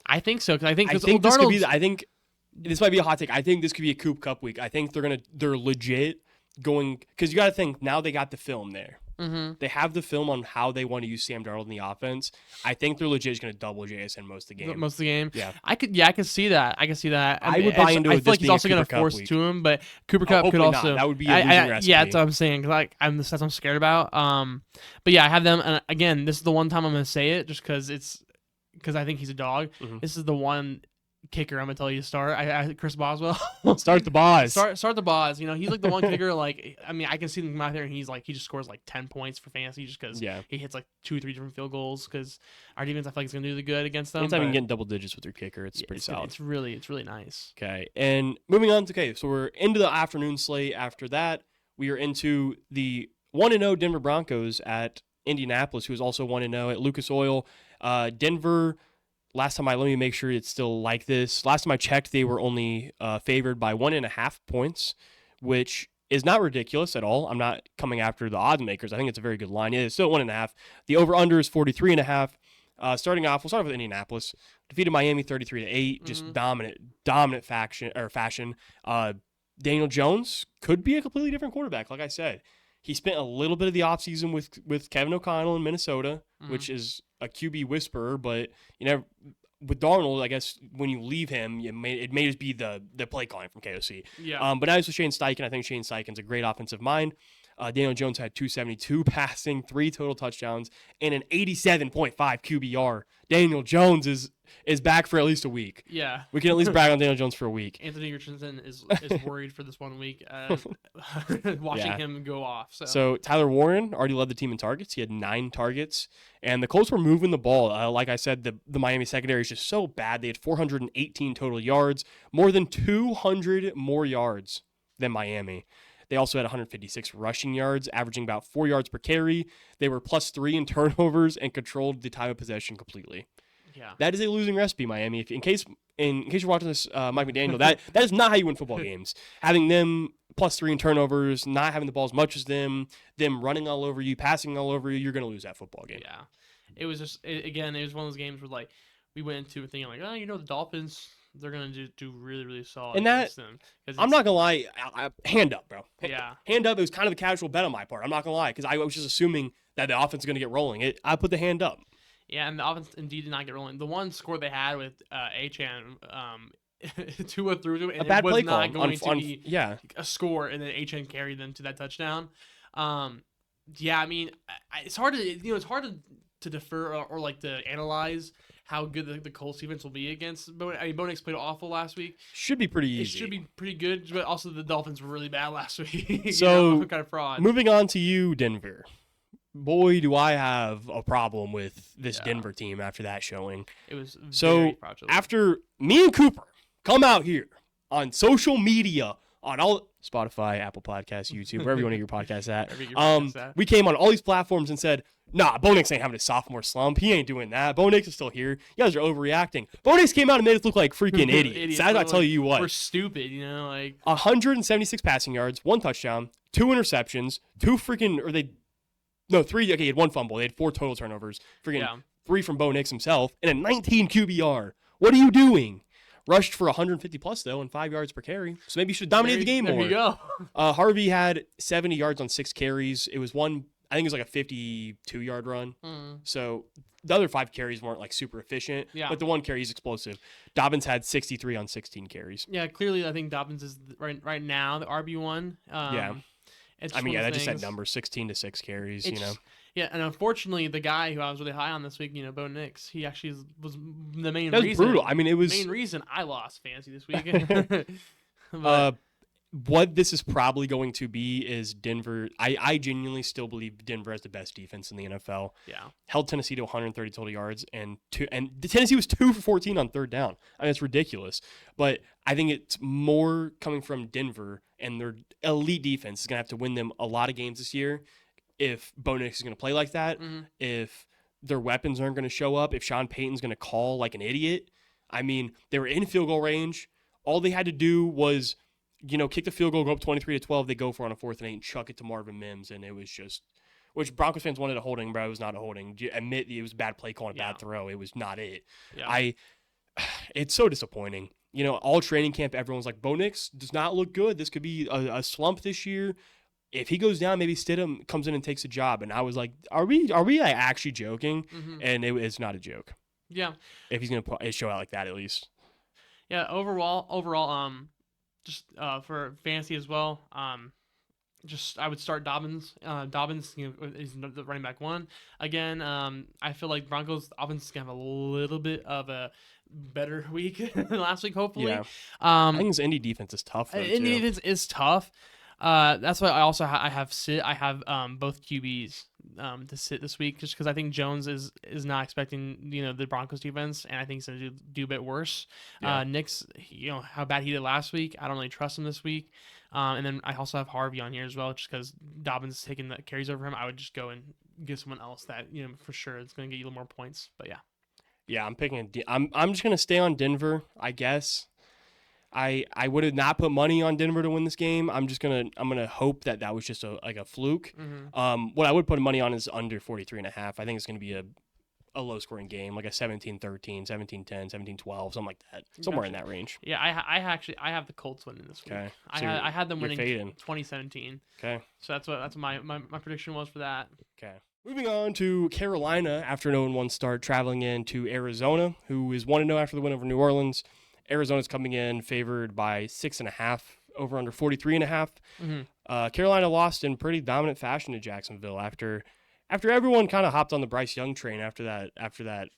I think so because I think this might be a hot take. I think this could be a Coop Cup week. I think they're legit going because you got to think now they got the film there. Mm-hmm. They have the film on how they want to use Sam Darnold in the offense. I think they're legit just going to double JSN most of the game. Most of the game. Yeah. I could see that. I I would buy into I it feel this like he's being a also going Cooper to Kupp force week. to him, but Cooper Oh, Kupp could hopefully also. not. That would be a losing recipe. Yeah, that's what I'm saying. That's what I'm scared about. But yeah, I have them. And again, this is the one time I'm going to say it, just because I think he's a dog. Mhm. This is the one kicker I'm gonna tell you to start. Chris Boswell. Start the Boz. Start the Boz. You know, he's like the one kicker. Like, I mean, I can see him come out there and he just scores like 10 points for fantasy just because he hits like 2 or 3 different field goals. Because our defense, I feel like, is gonna do the good against them. Anytime you can get double digits with your kicker, it's pretty solid. It's really nice. Okay, and moving on to so we're into the afternoon slate. After that, we are into the 1-0 Denver Broncos at Indianapolis, who is also 1-0 at Lucas Oil. Denver. Let me make sure it's still like this. Last time I checked, they were only favored by 1.5 points, which is not ridiculous at all. I'm not coming after the odds makers. I think it's a very good line. Yeah, it's still 1.5. The over/under is 43.5. Starting off, we'll start with Indianapolis. Defeated Miami 33-8. Just dominant fashion. Daniel Jones could be a completely different quarterback. Like I said, he spent a little bit of the offseason with Kevin O'Connell in Minnesota, which is a QB whisperer, but with Darnold, I guess when you leave him, it may just be the play calling from KOC. Yeah. But now he's with Shane Steichen. I think Shane Steichen's a great offensive mind. Daniel Jones had 272 passing, 3 total touchdowns, and an 87.5 QBR. Daniel Jones is back for at least a week. Yeah. We can at least brag on Daniel Jones for a week. Anthony Richardson is worried for this 1 week, watching him go off. So Tyler Warren already led the team in targets. He had 9 targets. And the Colts were moving the ball. Like I said, the Miami secondary is just so bad. They had 418 total yards, more than 200 more yards than Miami. They also had 156 rushing yards, averaging about 4 yards per carry. They were +3 in turnovers and controlled the time of possession completely. Yeah, that is a losing recipe, Miami. In case you're watching this, Mike McDaniel, that is not how you win football games. Having them +3 in turnovers, not having the ball as much as them running all over you, passing all over you, you're going to lose that football game. Yeah, it was just again, it was one of those games where like we went into it thinking like, the Dolphins, they're gonna do really, really solid and against them. I'm not gonna lie, hand up, bro. Yeah, hand up. It was kind of a casual bet on my part. I'm not gonna lie, because I was just assuming that the offense is gonna get rolling. I put the hand up. Yeah, and the offense indeed did not get rolling. The one score they had with Achane, Tua threw to it, and a bad it was play not call going to be a score, and then Achane carried them to that touchdown. Yeah, I mean, it's hard to defer or like to analyze how good the Colts defense will be against. Bo Nix played awful last week. Should be pretty easy. It should be pretty good, but also the Dolphins were really bad last week. So kind of fraud. Moving on to you, Denver. Boy, do I have a problem with this Denver team after that showing. It was so fraudulent. After me and Cooper come out here on social media, on all Spotify, Apple Podcasts, YouTube, wherever you want to get your podcasts at. We came on all these platforms and said, nah, Bo Nix ain't having a sophomore slump. He ain't doing that. Bo Nix is still here. You guys are overreacting. Bo Nix came out and made us look like freaking idiots. So I tell you what. We're stupid, like 176 passing yards, 1 touchdown, 2 interceptions, 3. Okay, he had 1 fumble. They had 4 total turnovers. 3 from Bo Nix himself, and a 19 QBR. What are you doing? Rushed for 150 plus though, and 5 yards per carry. So maybe you should dominate the game more. There you go. Harvey had 70 yards on 6 carries. It was I think it was like a 52-yard run. So the other 5 carries weren't like super efficient. Yeah. But the 1 carry is explosive. Dobbins had 63 on 16 carries. Yeah, clearly I think Dobbins is right now the RB1. That just that number 16 to 6 carries. Yeah, and unfortunately, the guy who I was really high on this week, Bo Nix, he actually was the main reason. That was brutal. I mean, it was the main reason I lost fantasy this week. What this is probably going to be is Denver. I genuinely still believe Denver has the best defense in the NFL. Yeah, held Tennessee to 130 total yards, and Tennessee was 2 for 14 on 3rd down. I mean, it's ridiculous. But I think it's more coming from Denver, and their elite defense is going to have to win them a lot of games this year if Bo Nix is going to play like that, if their weapons aren't going to show up, if Sean Payton's going to call like an idiot. I mean, they were in field goal range. All they had to do was kick the field goal, go up 23-12. They go for on a 4th and 8 and chuck it to Marvin Mims, and it was just, which Broncos fans wanted a holding, but it was not a holding. Admit it was a bad play call and a bad throw. It was not it. Yeah. It's so disappointing. All training camp, everyone's like, Bo Nix does not look good. This could be a slump this year. if he goes down, maybe Stidham comes in and takes a job. And I was like, are we like actually joking? Mm-hmm. And it's not a joke. Yeah. If he's gonna put a show out like that, at least. Yeah. Overall, just for fantasy as well, just I would start Dobbins. Dobbins is the running back one. Again, I feel like Broncos offense is gonna have a little bit of a better week than last week, hopefully. Yeah. I Um, think this Indy defense is tough though Indy too. is tough. That's why I also I have both QBs to sit this week just because I think Jones is not expecting the Broncos defense, and I think he's gonna do a bit worse. Yeah. Nick's how bad he did last week. I don't really trust him this week. And then I also have Harvey on here as well, just because Dobbins is taking the carries over him. I would just go and give someone else that for sure it's gonna get you a little more points. But yeah. Yeah, I'm picking. I'm just gonna stay on Denver, I guess. I would have not put money on Denver to win this game. I'm gonna hope that was just a fluke. Mm-hmm. What I would put money on is under 43.5. I think it's gonna be a low scoring game, like a 17-13, 17-10, 17-12, something like that, somewhere in that range. Yeah, I have the Colts winning this week. Okay, So I had them winning fading. 2017. Okay, So that's what my prediction was for that. okay. Moving on to Carolina after an 0-1 start, traveling into Arizona, who is 1-0 after the win over New Orleans. Arizona's coming in favored by 6.5, over under 43.5. Mm-hmm. Carolina lost in pretty dominant fashion to Jacksonville after everyone kind of hopped on the Bryce Young train after that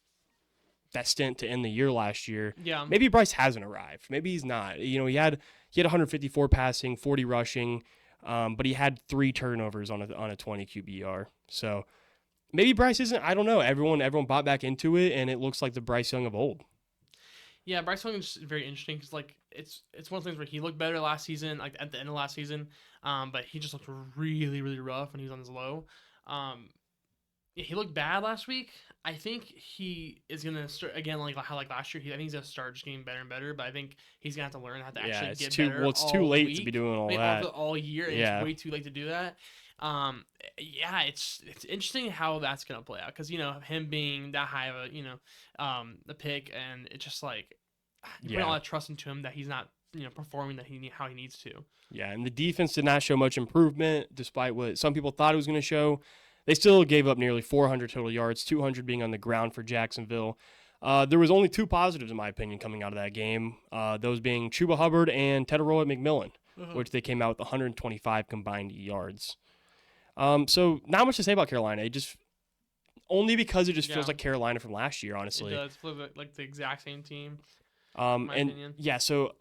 stint to end the year last year. Yeah. Maybe Bryce hasn't arrived. Maybe he's not. He had 154 passing, 40 rushing, but he had 3 turnovers on a 20 QBR. So maybe Bryce isn't. I don't know. Everyone bought back into it, and it looks like the Bryce Young of old. Yeah, Bryce Young is very interesting because it's one of the things where he looked better last season, like at the end of last season, but he just looked really really rough when he was on his low. Yeah, he looked bad last week. I think he is gonna start again, like last year. I think he's gonna start just getting better and better. But I think he's gonna have to learn how to actually get better. Well, it's too late week, to be doing all that all year. And Yeah. It's way too late to do that. Yeah, it's interesting how that's gonna play out because him being that high of a pick, and it's just like you put all that trust into him that he's not performing how he needs to. Yeah, and the defense did not show much improvement despite what some people thought it was going to show. They still gave up nearly 400 total yards, 200 being on the ground for Jacksonville. There was only 2 positives, in my opinion, coming out of that game, those being Chuba Hubbard and Tedoroa McMillan, which they came out with 125 combined yards. So not much to say about Carolina. Only because it just feels like Carolina from last year, honestly. It does feel like the exact same team. In my opinion. Yeah, so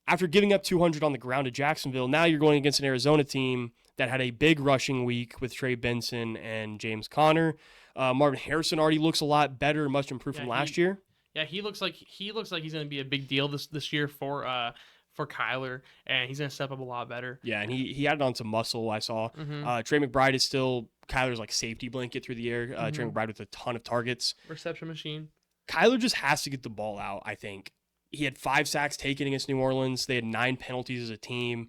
after giving up 200 on the ground to Jacksonville, now you're going against an Arizona team that had a big rushing week with Trey Benson and James Conner. Marvin Harrison already looks a lot better, much improved from last year. Yeah, he looks like he's going to be a big deal this year for Kyler, and he's going to step up a lot better. Yeah, and he added on some muscle, I saw. Trey McBride is still Kyler's like safety blanket through the air. Trey McBride with a ton of targets. Reception machine. Kyler just has to get the ball out, I think. He had 5 sacks taken against New Orleans. They had 9 penalties as a team.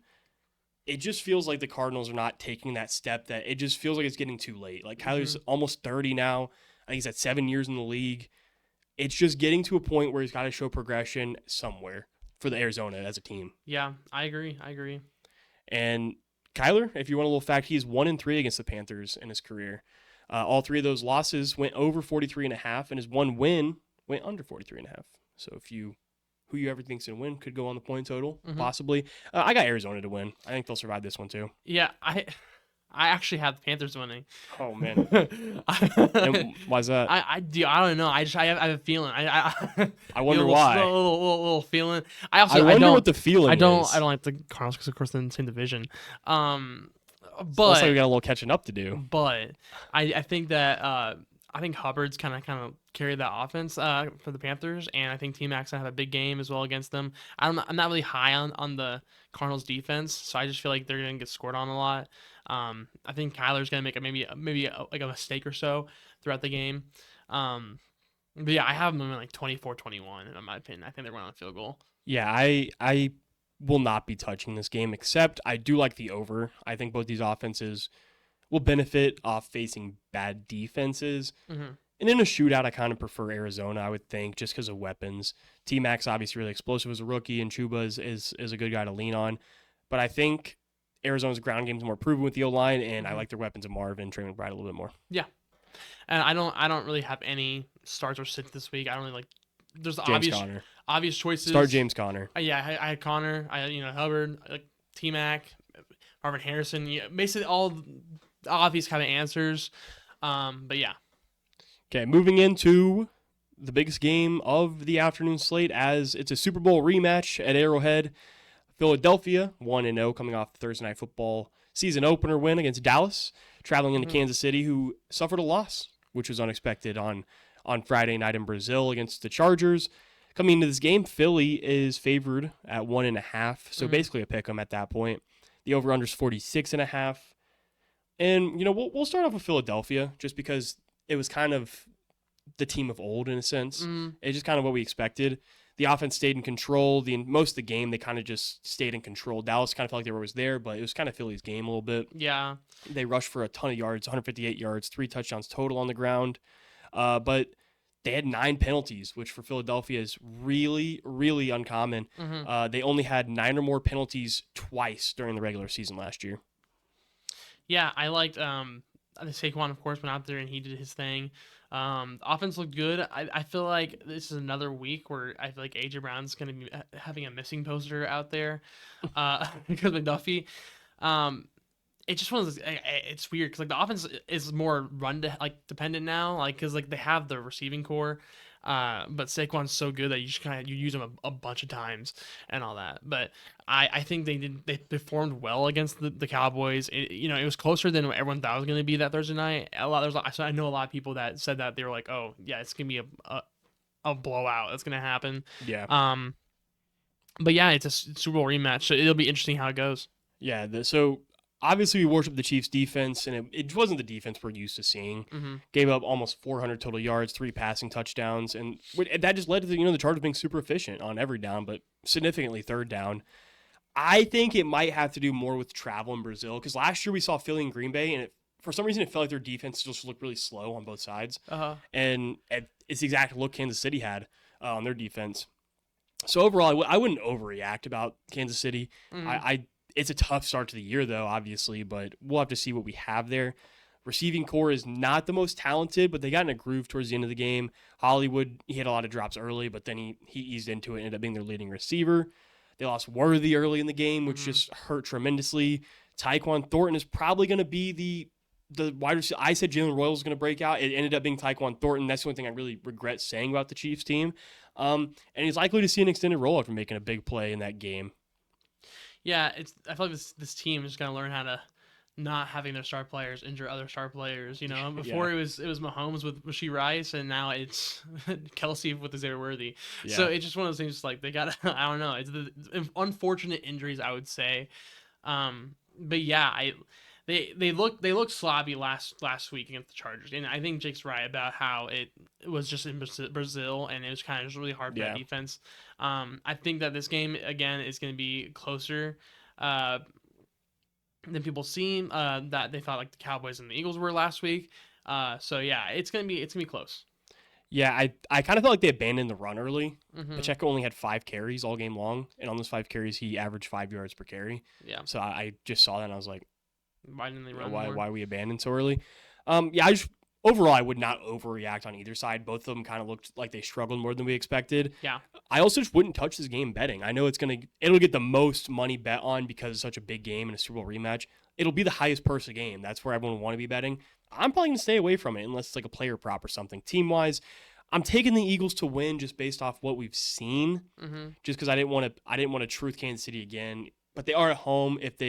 It just feels like the Cardinals are not taking that step. That it just feels like it's getting too late. Like Kyler's almost 30 now. I think he's at 7 years in the league. It's just getting to a point where he's got to show progression somewhere for the Arizona as a team. Yeah, I agree. And Kyler, if you want a little fact, he's 1-3 against the Panthers in his career. All 3 of those losses went over 43.5, and his 1 win went under 43.5. So who you ever think's going to win could go on the point total, possibly. I got Arizona to win. I think they'll survive this one too. Yeah, I actually have the Panthers winning. Oh man, and why's that? I don't know. I have a feeling. I wonder why. Little feeling. I wonder what the feeling is. I don't like the Cardinals because of course they're in the same division. But looks like we got a little catching up to do. But I think that I think Hubbard's kind of carried that offense for the Panthers, and I think T-Mac's gonna have a big game as well against them. I'm not really high on the Cardinals defense, so I just feel like they're gonna get scored on a lot. I think Kyler's gonna make maybe a mistake or so throughout the game. But yeah, I have them in like 24-21 in my opinion. I think they're going on a field goal. Yeah, I will not be touching this game, except I do like the over. I think both these offenses will benefit off facing bad defenses. And in a shootout, I kind of prefer Arizona, I would think, just because of weapons. T-Mac's obviously really explosive as a rookie, and Chuba is a good guy to lean on. But I think Arizona's ground game's more proven with the O-line, and I Mhm. like their weapons of Marvin and Trey McBride a little bit more. Yeah, and I don't really have any starts or sits this week. I don't really like. There's James obvious Conner. Start choices. James Conner. Yeah, I had Connor. Hubbard, like T Mac, Marvin Harrison. Yeah, basically all the obvious kind of answers. But yeah. Okay, moving into the biggest game of the afternoon slate as it's a Super Bowl rematch at Arrowhead. Philadelphia 1-0 coming off the Thursday Night Football season opener win against Dallas, traveling into Mhm. Kansas City, who suffered a loss, which was unexpected on Friday night in Brazil against the Chargers. Coming into this game, Philly is favored at 1.5, so Mhm. basically a pick 'em at that point. The over/under is 46.5. And we'll start off with Philadelphia just because it was kind of the team of old in a sense. Mhm. It's just kind of what we expected. The offense stayed in control. Most of the game they kind of just stayed in control. Dallas kind of felt like they were always there, but it was kind of Philly's game a little bit. Yeah. They rushed for a ton of yards, 158 yards, 3 touchdowns total on the ground. But they had 9 penalties, which for Philadelphia is really, really uncommon. Mhm. They only had 9 or more penalties twice during the regular season last year. Yeah, I liked Saquon, of course, went out there and he did his thing. The offense looked good. I feel like this is another week where I feel like AJ Brown's gonna be having a missing poster out there, because McDuffie. Um, it's just one of those. It's weird because like the offense is more dependent now, like because like they have the receiving core, but Saquon's so good that you just you use him a bunch of times and all that. But I think they performed well against the Cowboys. It was closer than everyone thought it was going to be that Thursday night. I know a lot of people that said that they were like, oh yeah, it's gonna be a blowout that's gonna happen. Yeah. Um, but yeah, it's a Super Bowl rematch, so it'll be interesting how it goes. Yeah. So obviously we worship the Chiefs defense, and it wasn't the defense we're used to seeing. Mm-hmm. Gave up almost 400 total yards, 3 passing touchdowns, and that just led to the Chargers being super efficient on every down, but significantly third down. I think it might have to do more with travel in Brazil because last year we saw Philly and Green Bay, and for some reason it felt like their defense just looked really slow on both sides, Uh-huh. and it's the exact look Kansas City had on their defense. So overall, I wouldn't overreact about Kansas City. Mm-hmm. I It's a tough start to the year though, obviously, but we'll have to see what we have there. Receiving core is not the most talented, but they got in a groove towards the end of the game. Hollywood, he had a lot of drops early, but then he eased into it and ended up being their leading receiver. They lost Worthy early in the game, which Mhm. just hurt tremendously. Tyquan Thornton is probably going to be the wide receiver. I said Jalen Royal was going to break out. It ended up being Tyquan Thornton. That's the only thing I really regret saying about the Chiefs team. And he's likely to see an extended role after making a big play in that game. Yeah, I feel like this team is gonna learn how to not having their star players injure other star players. Before Yeah. it was Mahomes with Rasheed Rice, and now it's Kelsey with Xavier Worthy. So Yeah. it's just one of those things. Like they got, I don't know. It's the unfortunate injuries, I would say. But yeah, they looked sloppy last week against the Chargers, and I think Jake's right about how it was just in Brazil, and it was kind of just really hard for that Yeah. defense. I think that this game again is going to be closer than people seem. That they thought like the Cowboys and the Eagles were last week. So yeah, it's gonna be close. Yeah, I kind of felt like they abandoned the run early. Hmm. Pacheco only had 5 carries all game long, and on those 5 carries, he averaged 5 yards per carry. Yeah. So I just saw that and I was like, Why didn't they you know, run why more? why we abandoned so early? Yeah, I just overall I would not overreact on either side. Both of them kind of looked like they struggled more than we expected. Yeah. I also just wouldn't touch this game betting. I know it'll get the most money bet on because it's such a big game and a Super Bowl rematch. It'll be the highest purse of game. That's where everyone will want to be betting. I'm probably gonna stay away from it unless it's like a player prop or something. Team wise, I'm taking the Eagles to win just based off what we've seen. Hmm. Just because I didn't want to truth Kansas City again. But they are at home. If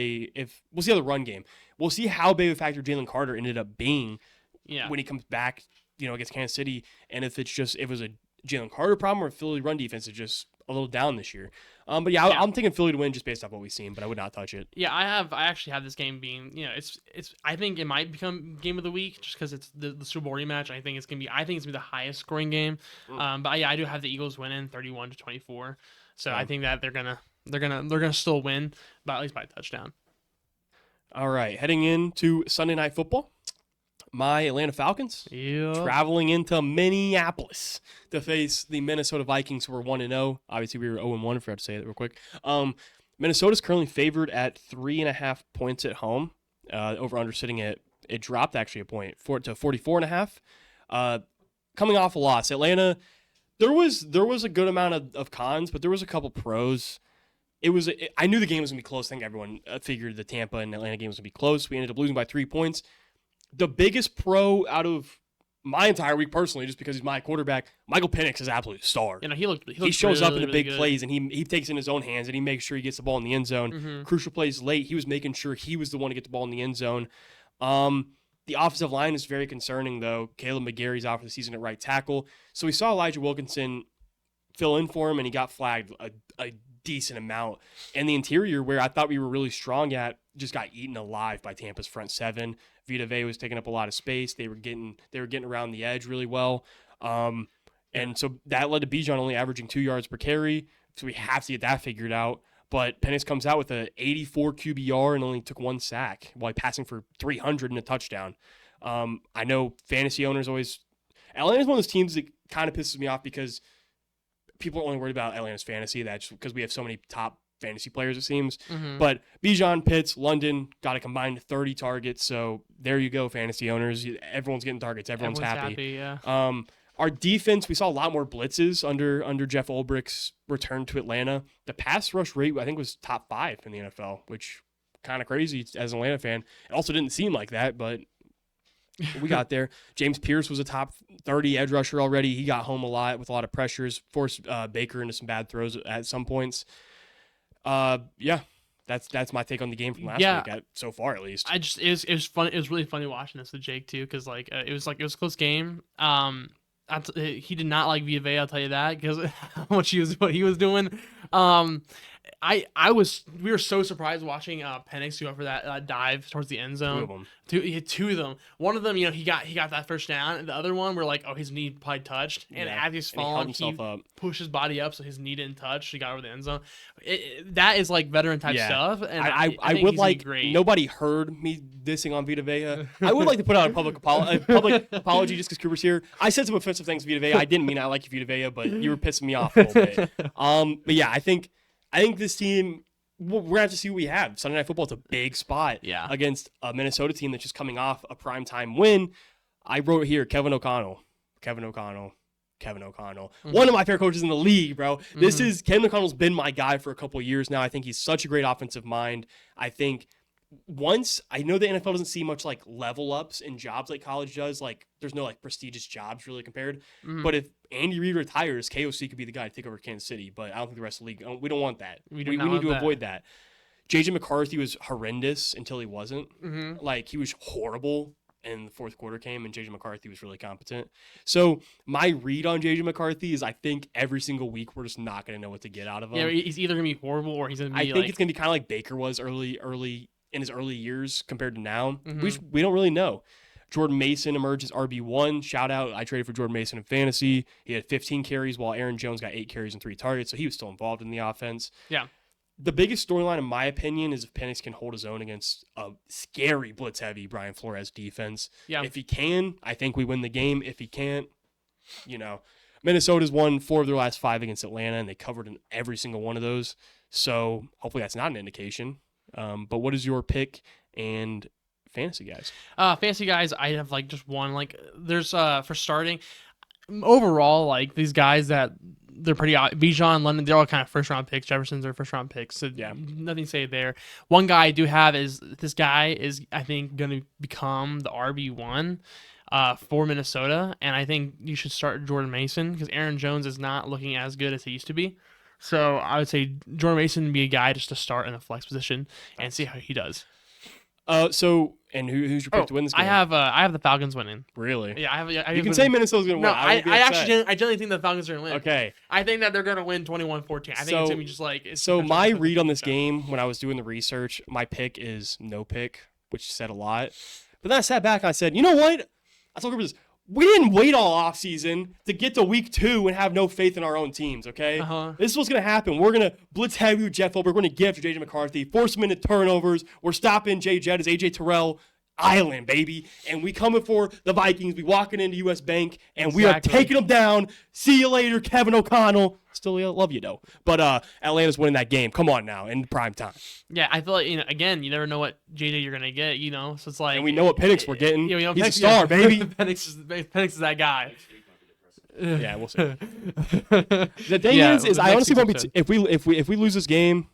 we'll see how the run game. We'll see how big of a factor Jalen Carter ended up being Yeah. when he comes back, against Kansas City, and if it was a Jalen Carter problem or if Philly run defense is just a little down this year. But yeah, Yeah. I'm taking Philly to win just based off what we've seen, but I would not touch it. Yeah, I actually have this game being, it's I think it might become game of the week just because it's the Super Bowl rematch. I think it's gonna be the highest scoring game. But yeah, I do have the Eagles winning 31-24. So Yeah. I think that they're gonna still win, but at least by a touchdown. All right, heading into Sunday Night Football, my Atlanta Falcons Yeah. traveling into Minneapolis to face the Minnesota Vikings, who are 1-0. Obviously, we were 0-1. I forgot to say that real quick. Minnesota's currently favored at 3.5 points at home. Over under sitting at, it dropped actually a point to 44.5. Coming off a loss, Atlanta. There was a good amount of cons, but there was a couple pros. I knew the game was gonna be close. I think everyone figured the Tampa and Atlanta game was gonna be close. We ended up losing by 3 points. The biggest pro out of my entire week personally, just because he's my quarterback, Michael Penix is an absolute star. He shows really, up in the really big good. plays, and he takes it in his own hands, and he makes sure he gets the ball in the end zone. Mm-hmm. Crucial plays late, he was making sure he was the one to get the ball in the end zone. The offensive line is very concerning, though. Caleb McGarry's out for the season at right tackle. So we saw Elijah Wilkinson fill in for him, and he got flagged a decent amount. And the interior, where I thought we were really strong at, just got eaten alive by Tampa's front seven. Vita Vea was taking up a lot of space. They were getting around the edge really well. And so that led to Bijan only averaging 2 yards per carry. So we have to get that figured out. But Penix comes out with an 84 QBR and only took 1 sack while passing for 300 and a touchdown. I know fantasy owners always – Atlanta's one of those teams that kind of pisses me off because people are only worried about Atlanta's fantasy. That's because we have so many top fantasy players, it seems. Mm-hmm. But Bijan, Pitts, London got a combined 30 targets. So there you go, fantasy owners. Everyone's getting targets. Everyone's happy. Yeah. Our defense, we saw a lot more blitzes under Jeff Ulbricht's return to Atlanta. The pass rush rate, I think, was top 5 in the NFL, which kind of crazy as an Atlanta fan. It also didn't seem like that, but we got there. James Pierce was a top 30 edge rusher already. He got home a lot with a lot of pressures, forced Baker into some bad throws at some points. Yeah, that's my take on the game from last week, so far at least. It was fun. It was really funny watching this with Jake too, because it was a close game. He did not like Vita Vea, I'll tell you that, because what he was doing. We were so surprised watching Penix go for that dive towards the end zone. 2 of them. He hit 2 of them. One of them, he got that first down, and the other one, we're like, oh, his knee probably touched, and as he's falling, he pushed his body up so his knee didn't touch. He got over the end zone. That is like veteran type stuff, and I would like. great. Nobody heard me dissing on Vita Vea. I would like to put out a public apology just because Cooper's here. I said some offensive things to Vita Vea. I didn't mean I like Vita Vea, but you were pissing me off a little bit. But yeah, I think this team, we're going to have to see what we have. Sunday Night Football is a big spot against a Minnesota team that's just coming off a primetime win. I wrote here, Kevin O'Connell. Mm-hmm. One of my favorite coaches in the league, bro. Mm-hmm. Kevin O'Connell's been my guy for a couple of years now. I think he's such a great offensive mind. I think I know the NFL doesn't see much like level ups in jobs like college does. Like there's no like prestigious jobs really compared. Mm-hmm. But if Andy Reid retires, KOC could be the guy to take over Kansas City. But I don't think the rest of the league, we don't want that. We need to avoid that. JJ McCarthy was horrendous until he wasn't. Mm-hmm. Like he was horrible. And the fourth quarter came, and JJ McCarthy was really competent. So my read on JJ McCarthy is I think every single week we're just not going to know what to get out of him. Yeah, he's either going to be horrible or he's going to be I think it's going to be kind of like Baker was early in his early years compared to now. Mm-hmm. We don't really know. Jordan Mason emerged as RB1. Shout out, I traded for Jordan Mason in fantasy. He had 15 carries while Aaron Jones got 8 carries and 3 targets, so he was still involved in the offense. Yeah. The biggest storyline, in my opinion, is if Penix can hold his own against a scary blitz-heavy Brian Flores defense. Yeah. If he can, I think we win the game. If he can't, Minnesota's won 4 of their last 5 against Atlanta, and they covered in every single one of those. So hopefully that's not an indication. But what is your pick and fantasy guys? Fantasy guys, I have just one. There's for starting, overall, these guys that they're pretty out. Bijan, London, they're all kind of first round picks. Jefferson's their first round picks. So nothing to say there. One guy I do have is this guy is I think going to become the RB1 for Minnesota, and I think you should start Jordan Mason because Aaron Jones is not looking as good as he used to be. So I would say Jordan Mason would be a guy just to start in the flex position and see how he does. And who's your pick to win this game? I have the Falcons winning. Really? Yeah, you can say Minnesota's going to win. No, I generally think the Falcons are going to win. Okay. I think that they're going to win 21-14. I think it's going to be just So my read on this game when I was doing the research, my pick is no pick, which said a lot. But then I sat back and I said, you know what? I told this. We didn't wait all offseason to get to week 2 and have no faith in our own teams, okay? This is what's going to happen. We're going to blitz heavy with Jeff Ulbrich. We're going to get after JJ McCarthy, force him into turnovers. We're stopping Jay Jettas, AJ Terrell. Island, baby. And we coming for the Vikings. We walking into U.S. Bank, and we are Exactly. taking them down. See you later, Kevin O'Connell. Still love you, though. But Atlanta's winning that game. Come on now, in prime time. Yeah, I feel like, again, you never know what JJ you're going to get, so it's like. And we know what Penix we're getting. We know He's a Penix- star, baby. Penix is that guy. Yeah, we'll see. The thing is the I next honestly won't be. season. If we lose this game,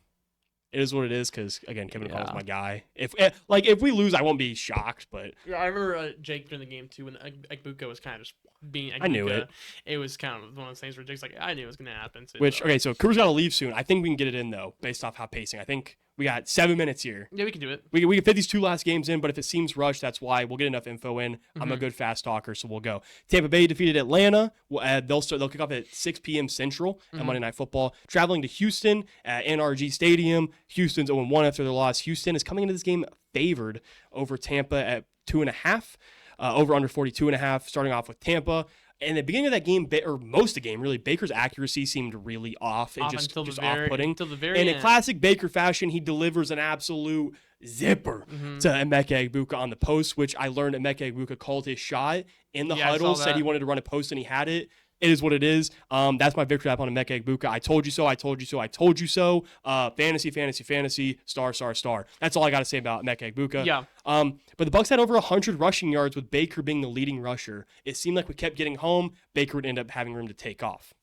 it is what it is. Because again, Kevin O'Connell's my guy. If we lose, I won't be shocked. But Yeah, I remember Jake during the game too when Egbuka was kind of just being Egbuka. I knew it. It was kind of one of those things where Jake's like, I knew it was going to happen. Too, which so Cooper's got to leave soon. I think we can get it in though, based off how pacing. I think we got 7 minutes here. Yeah, we can do it. We can fit these 2 last games in, but if it seems rushed, that's why. We'll get enough info in. I'm a good fast talker, so we'll go. Tampa Bay defeated Atlanta. They'll kick off at 6 p.m. Central on Monday Night Football. Traveling to Houston at NRG Stadium. Houston's 0-1 after their loss. Houston is coming into this game favored over Tampa at 2.5. Over under 42.5. Starting off with Tampa. And at the beginning of that game, or most of the game, really, Baker's accuracy seemed really off and just off-putting. Until the very And end. in classic Baker fashion, he delivers an absolute zipper to Emeka Egbuka on the post, which I learned Emeka Egbuka called his shot in the huddle, said he wanted to run a post, and he had it. It is what it is. That's my victory lap on Emeka Egbuka. I told you so. I told you so. I told you so. Fantasy, fantasy, fantasy. Star, star, star. That's all I got to say about Emeka Egbuka. Yeah. But the Bucs had over 100 rushing yards with Baker being the leading rusher. It seemed like we kept getting home. Baker would end up having room to take off.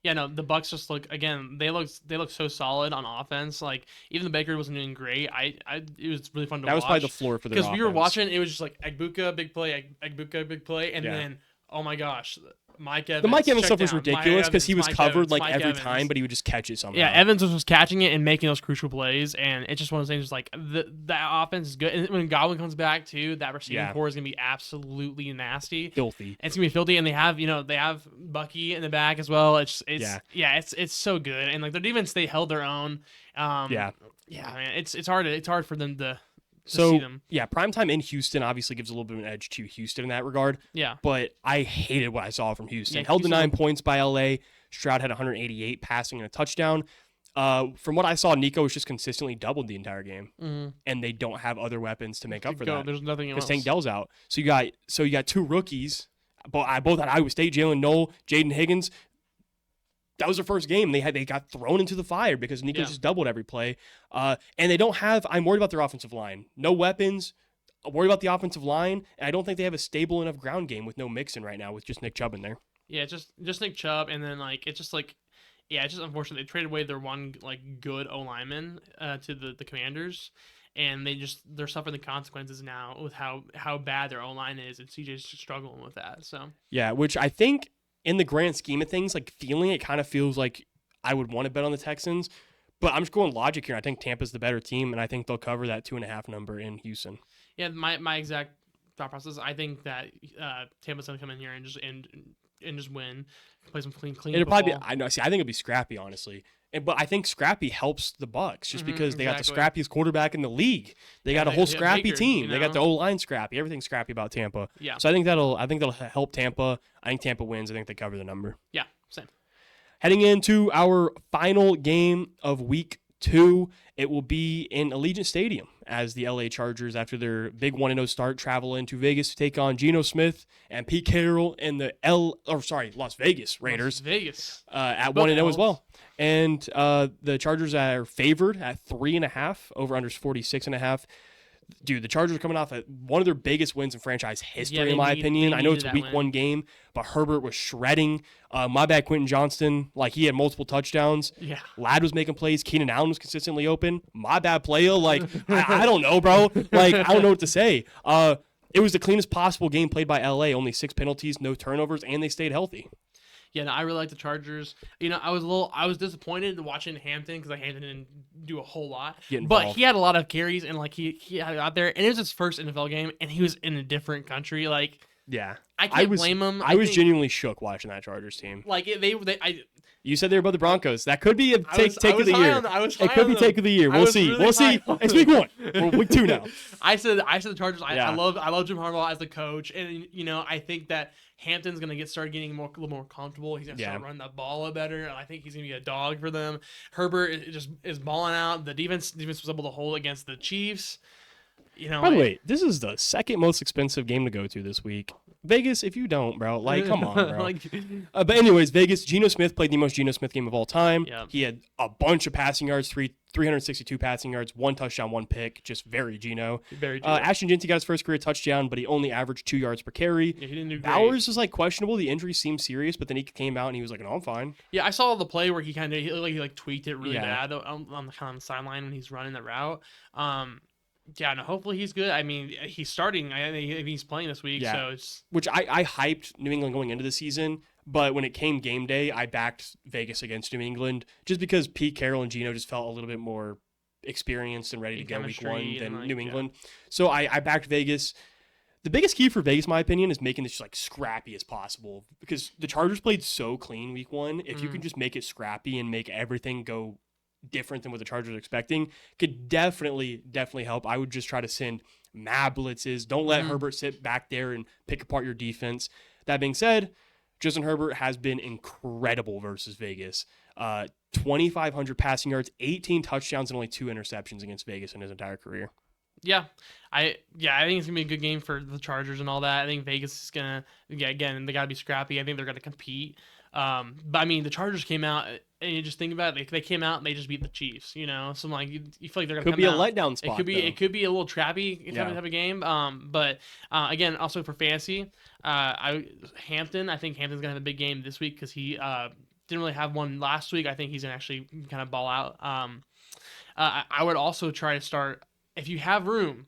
Yeah, no, the Bucs just look again. They look so solid on offense. Like even the Baker wasn't doing great. It was really fun to watch. That was probably the floor for the because we were watching. It was just like Egbuka big play, Egbuka big play, and then oh my gosh, Mike Evans. The Mike Evans stuff was down. ridiculous because he was Mike covered Evans, every Evans. time, but he would just catch it somehow. Yeah, Evans was catching it and making those crucial plays, and it's just one of those things. Like that offense is good, and when Godwin comes back too, that receiving core is gonna be absolutely nasty, filthy. It's gonna be filthy, and they have Bucky in the back as well. It's so good, and like their defense, they held their own. Man, it's hard for them to see them. Yeah, primetime in Houston obviously gives a little bit of an edge to Houston in that regard. Yeah. But I hated what I saw from Houston. Yeah, Held to Houston 9 points by LA. Stroud had 188 passing and a touchdown. From what I saw, Nico was just consistently doubled the entire game. And they don't have other weapons to make up for that. There's nothing else. Because Tank Dell's out. So you got 2 rookies. Both at Iowa State, Jalen Noel, Jaden Higgins. That was their first game. They got thrown into the fire because Nico just doubled every play. And they don't have – I'm worried about their offensive line. No weapons. I'm worried about the offensive line. And I don't think they have a stable enough ground game with no Mixon right now with just Nick Chubb in there. Yeah, just Nick Chubb. And then, it's just it's just unfortunate. They traded away their one, good O-lineman to the Commanders. And they're suffering the consequences now with how bad their O-line is. And CJ's struggling with that. So yeah, which I think – in the grand scheme of things, feeling it kind of feels like I would want to bet on the Texans, but I'm just going logic here. I think Tampa's the better team, and I think they'll cover that 2.5 number in Houston. Yeah, my exact thought process. I think that Tampa's gonna come in here and just win, play some clean. It'll probably be. I know. See, I think it'll be scrappy, honestly. But I think scrappy helps the Bucs just because they got the scrappiest quarterback in the league. They got a whole scrappy Baker, team. They got the O-line scrappy. Everything's scrappy about Tampa. Yeah. So I think that'll help Tampa. I think Tampa wins. I think they cover the number. Yeah, same. Heading into our final game of week 2, it will be in Allegiant Stadium as the LA Chargers, after their big 1-0 start, travel into Vegas to take on Geno Smith and Pete Carroll and the Las Vegas Raiders. Las Vegas. At 1-0 as well. And the Chargers are favored at 3.5, over under 46.5. Dude, the Chargers are coming off one of their biggest wins in franchise history, in my opinion. I know it's a week 1 game, but Herbert was shredding. My bad, Quentin Johnston. He had multiple touchdowns. Yeah. Ladd was making plays. Keenan Allen was consistently open. My bad, player. I don't know, bro. I don't know what to say. It was the cleanest possible game played by LA. Only 6 penalties, no turnovers, and they stayed healthy. Yeah, no, I really like the Chargers. I was disappointed watching Hampton because Hampton didn't do a whole lot. But he had a lot of carries and he had out there, and it was his first NFL game, and he was in a different country. Yeah, I can't blame him. I was genuinely shook watching that Chargers team. You said they were above the Broncos. That could be a take of the year. It could be take of the year. We'll see. We'll see. It's week 1. We're week 2 now. I said the Chargers. I love Jim Harbaugh as the coach, and I think that Hampton's gonna start getting a little more comfortable. He's gonna start running the ball better, and I think he's gonna be a dog for them. Herbert is balling out. The defense was able to hold against the Chiefs. You know, By the way, this is the second most expensive game to go to this week. Vegas, if you don't, bro, like, come on, bro. But anyways, Vegas, Geno Smith played the most Geno Smith game of all time. Yep. He had a bunch of passing yards, 362 passing yards, 1 touchdown, 1 pick, just very Geno. Very Geno. Ashton Jeanty got his first career touchdown, but he only averaged 2 yards per carry. Yeah, he didn't do great. Bowers is like questionable. The injury seemed serious, but then he came out and he was like, "No, I'm fine." Yeah, I saw the play where he kind of he tweaked it really Yeah. bad on the kind of sideline when he's running the route. Yeah, no, hopefully he's good. I mean, he's starting. I think he's playing this week, Yeah. so it's Which I hyped New England going into the season, but when it came game day, I backed Vegas against New England just because Pete Carroll and Geno just felt a little bit more experienced and ready to go week one than New England. So I backed Vegas. The biggest key for Vegas, in my opinion, is making this just like scrappy as possible because the Chargers played so clean week one. If you can just make it scrappy and make everything go different than what the Chargers are expecting, could definitely help. I would just try to send mad blitzes. Don't let Herbert sit back there and pick apart your defense. That being said, Justin Herbert has been incredible versus Vegas. 2,500 passing yards, 18 touchdowns, and only 2 interceptions against Vegas in his entire career. Yeah, I think it's gonna be a good game for the Chargers and all that. I think Vegas is gonna again they gotta be scrappy. I think they're gonna compete. But I mean the Chargers came out and you just think about it, they came out and they just beat the Chiefs. You know, so like you feel like they're gonna Could come be a out. letdown spot. It could be a little trappy type of game. But again, also for fantasy, Hampton. I think Hampton's gonna have a big game this week because he didn't really have one last week. I think he's gonna actually kind of ball out. I would also try to start. If you have room,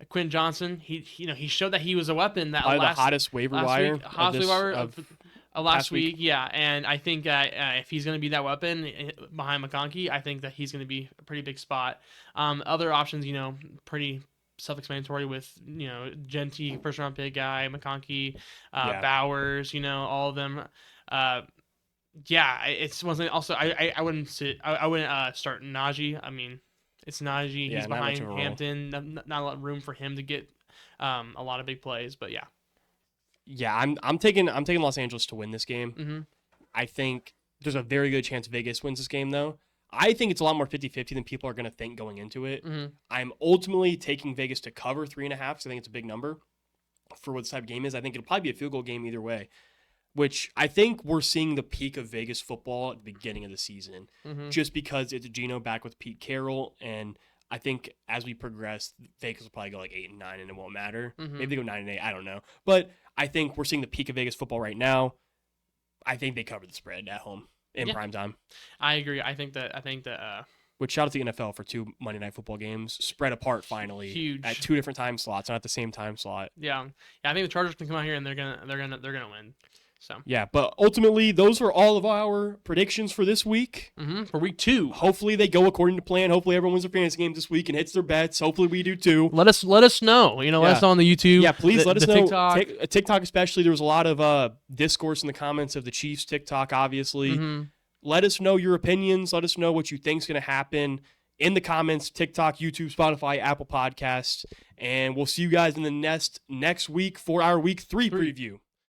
Quinn Johnson. He showed that he was a weapon. That the hottest waiver wire. Last week, yeah. And I think if he's going to be that weapon behind McConkey, I think that he's going to be a pretty big spot. Other options, pretty self-explanatory with Genty, first round pick guy, McConkey, Bowers, all of them. It's one thing. Also, I wouldn't start Najee. I mean. It's Najee. He's behind Hampton. Not a lot of room for him to get a lot of big plays, but yeah. Yeah, I'm taking Los Angeles to win this game. Mm-hmm. I think there's a very good chance Vegas wins this game, though. I think it's a lot more 50-50 than people are going to think going into it. Mm-hmm. I'm ultimately taking Vegas to cover 3.5 because I think it's a big number for what this type of game is. I think it'll probably be a field goal game either way, which I think we're seeing the peak of Vegas football at the beginning of the season, just because it's Geno back with Pete Carroll, and I think as we progress, Vegas will probably go like 8-9, and it won't matter. Maybe they go 9-8, I don't know. But I think we're seeing the peak of Vegas football right now. I think they cover the spread at home in prime time. I agree. I think that. Which shout out to the NFL for 2 Monday Night Football games spread apart finally, huge at 2 different time slots, not at the same time slot. Yeah. I think the Chargers can come out here and they're gonna win. So yeah, but ultimately, those are all of our predictions for this week. For week 2. Hopefully, they go according to plan. Hopefully, everyone wins their fantasy games this week and hits their bets. Hopefully, we do too. Let us know. Let us know on the YouTube. Yeah, please let us know. TikTok. TikTok especially. There was a lot of discourse in the comments of the Chiefs TikTok. Obviously, let us know your opinions. Let us know what you think's going to happen in the comments. TikTok, YouTube, Spotify, Apple Podcasts, and we'll see you guys in the next week for our week 3 preview.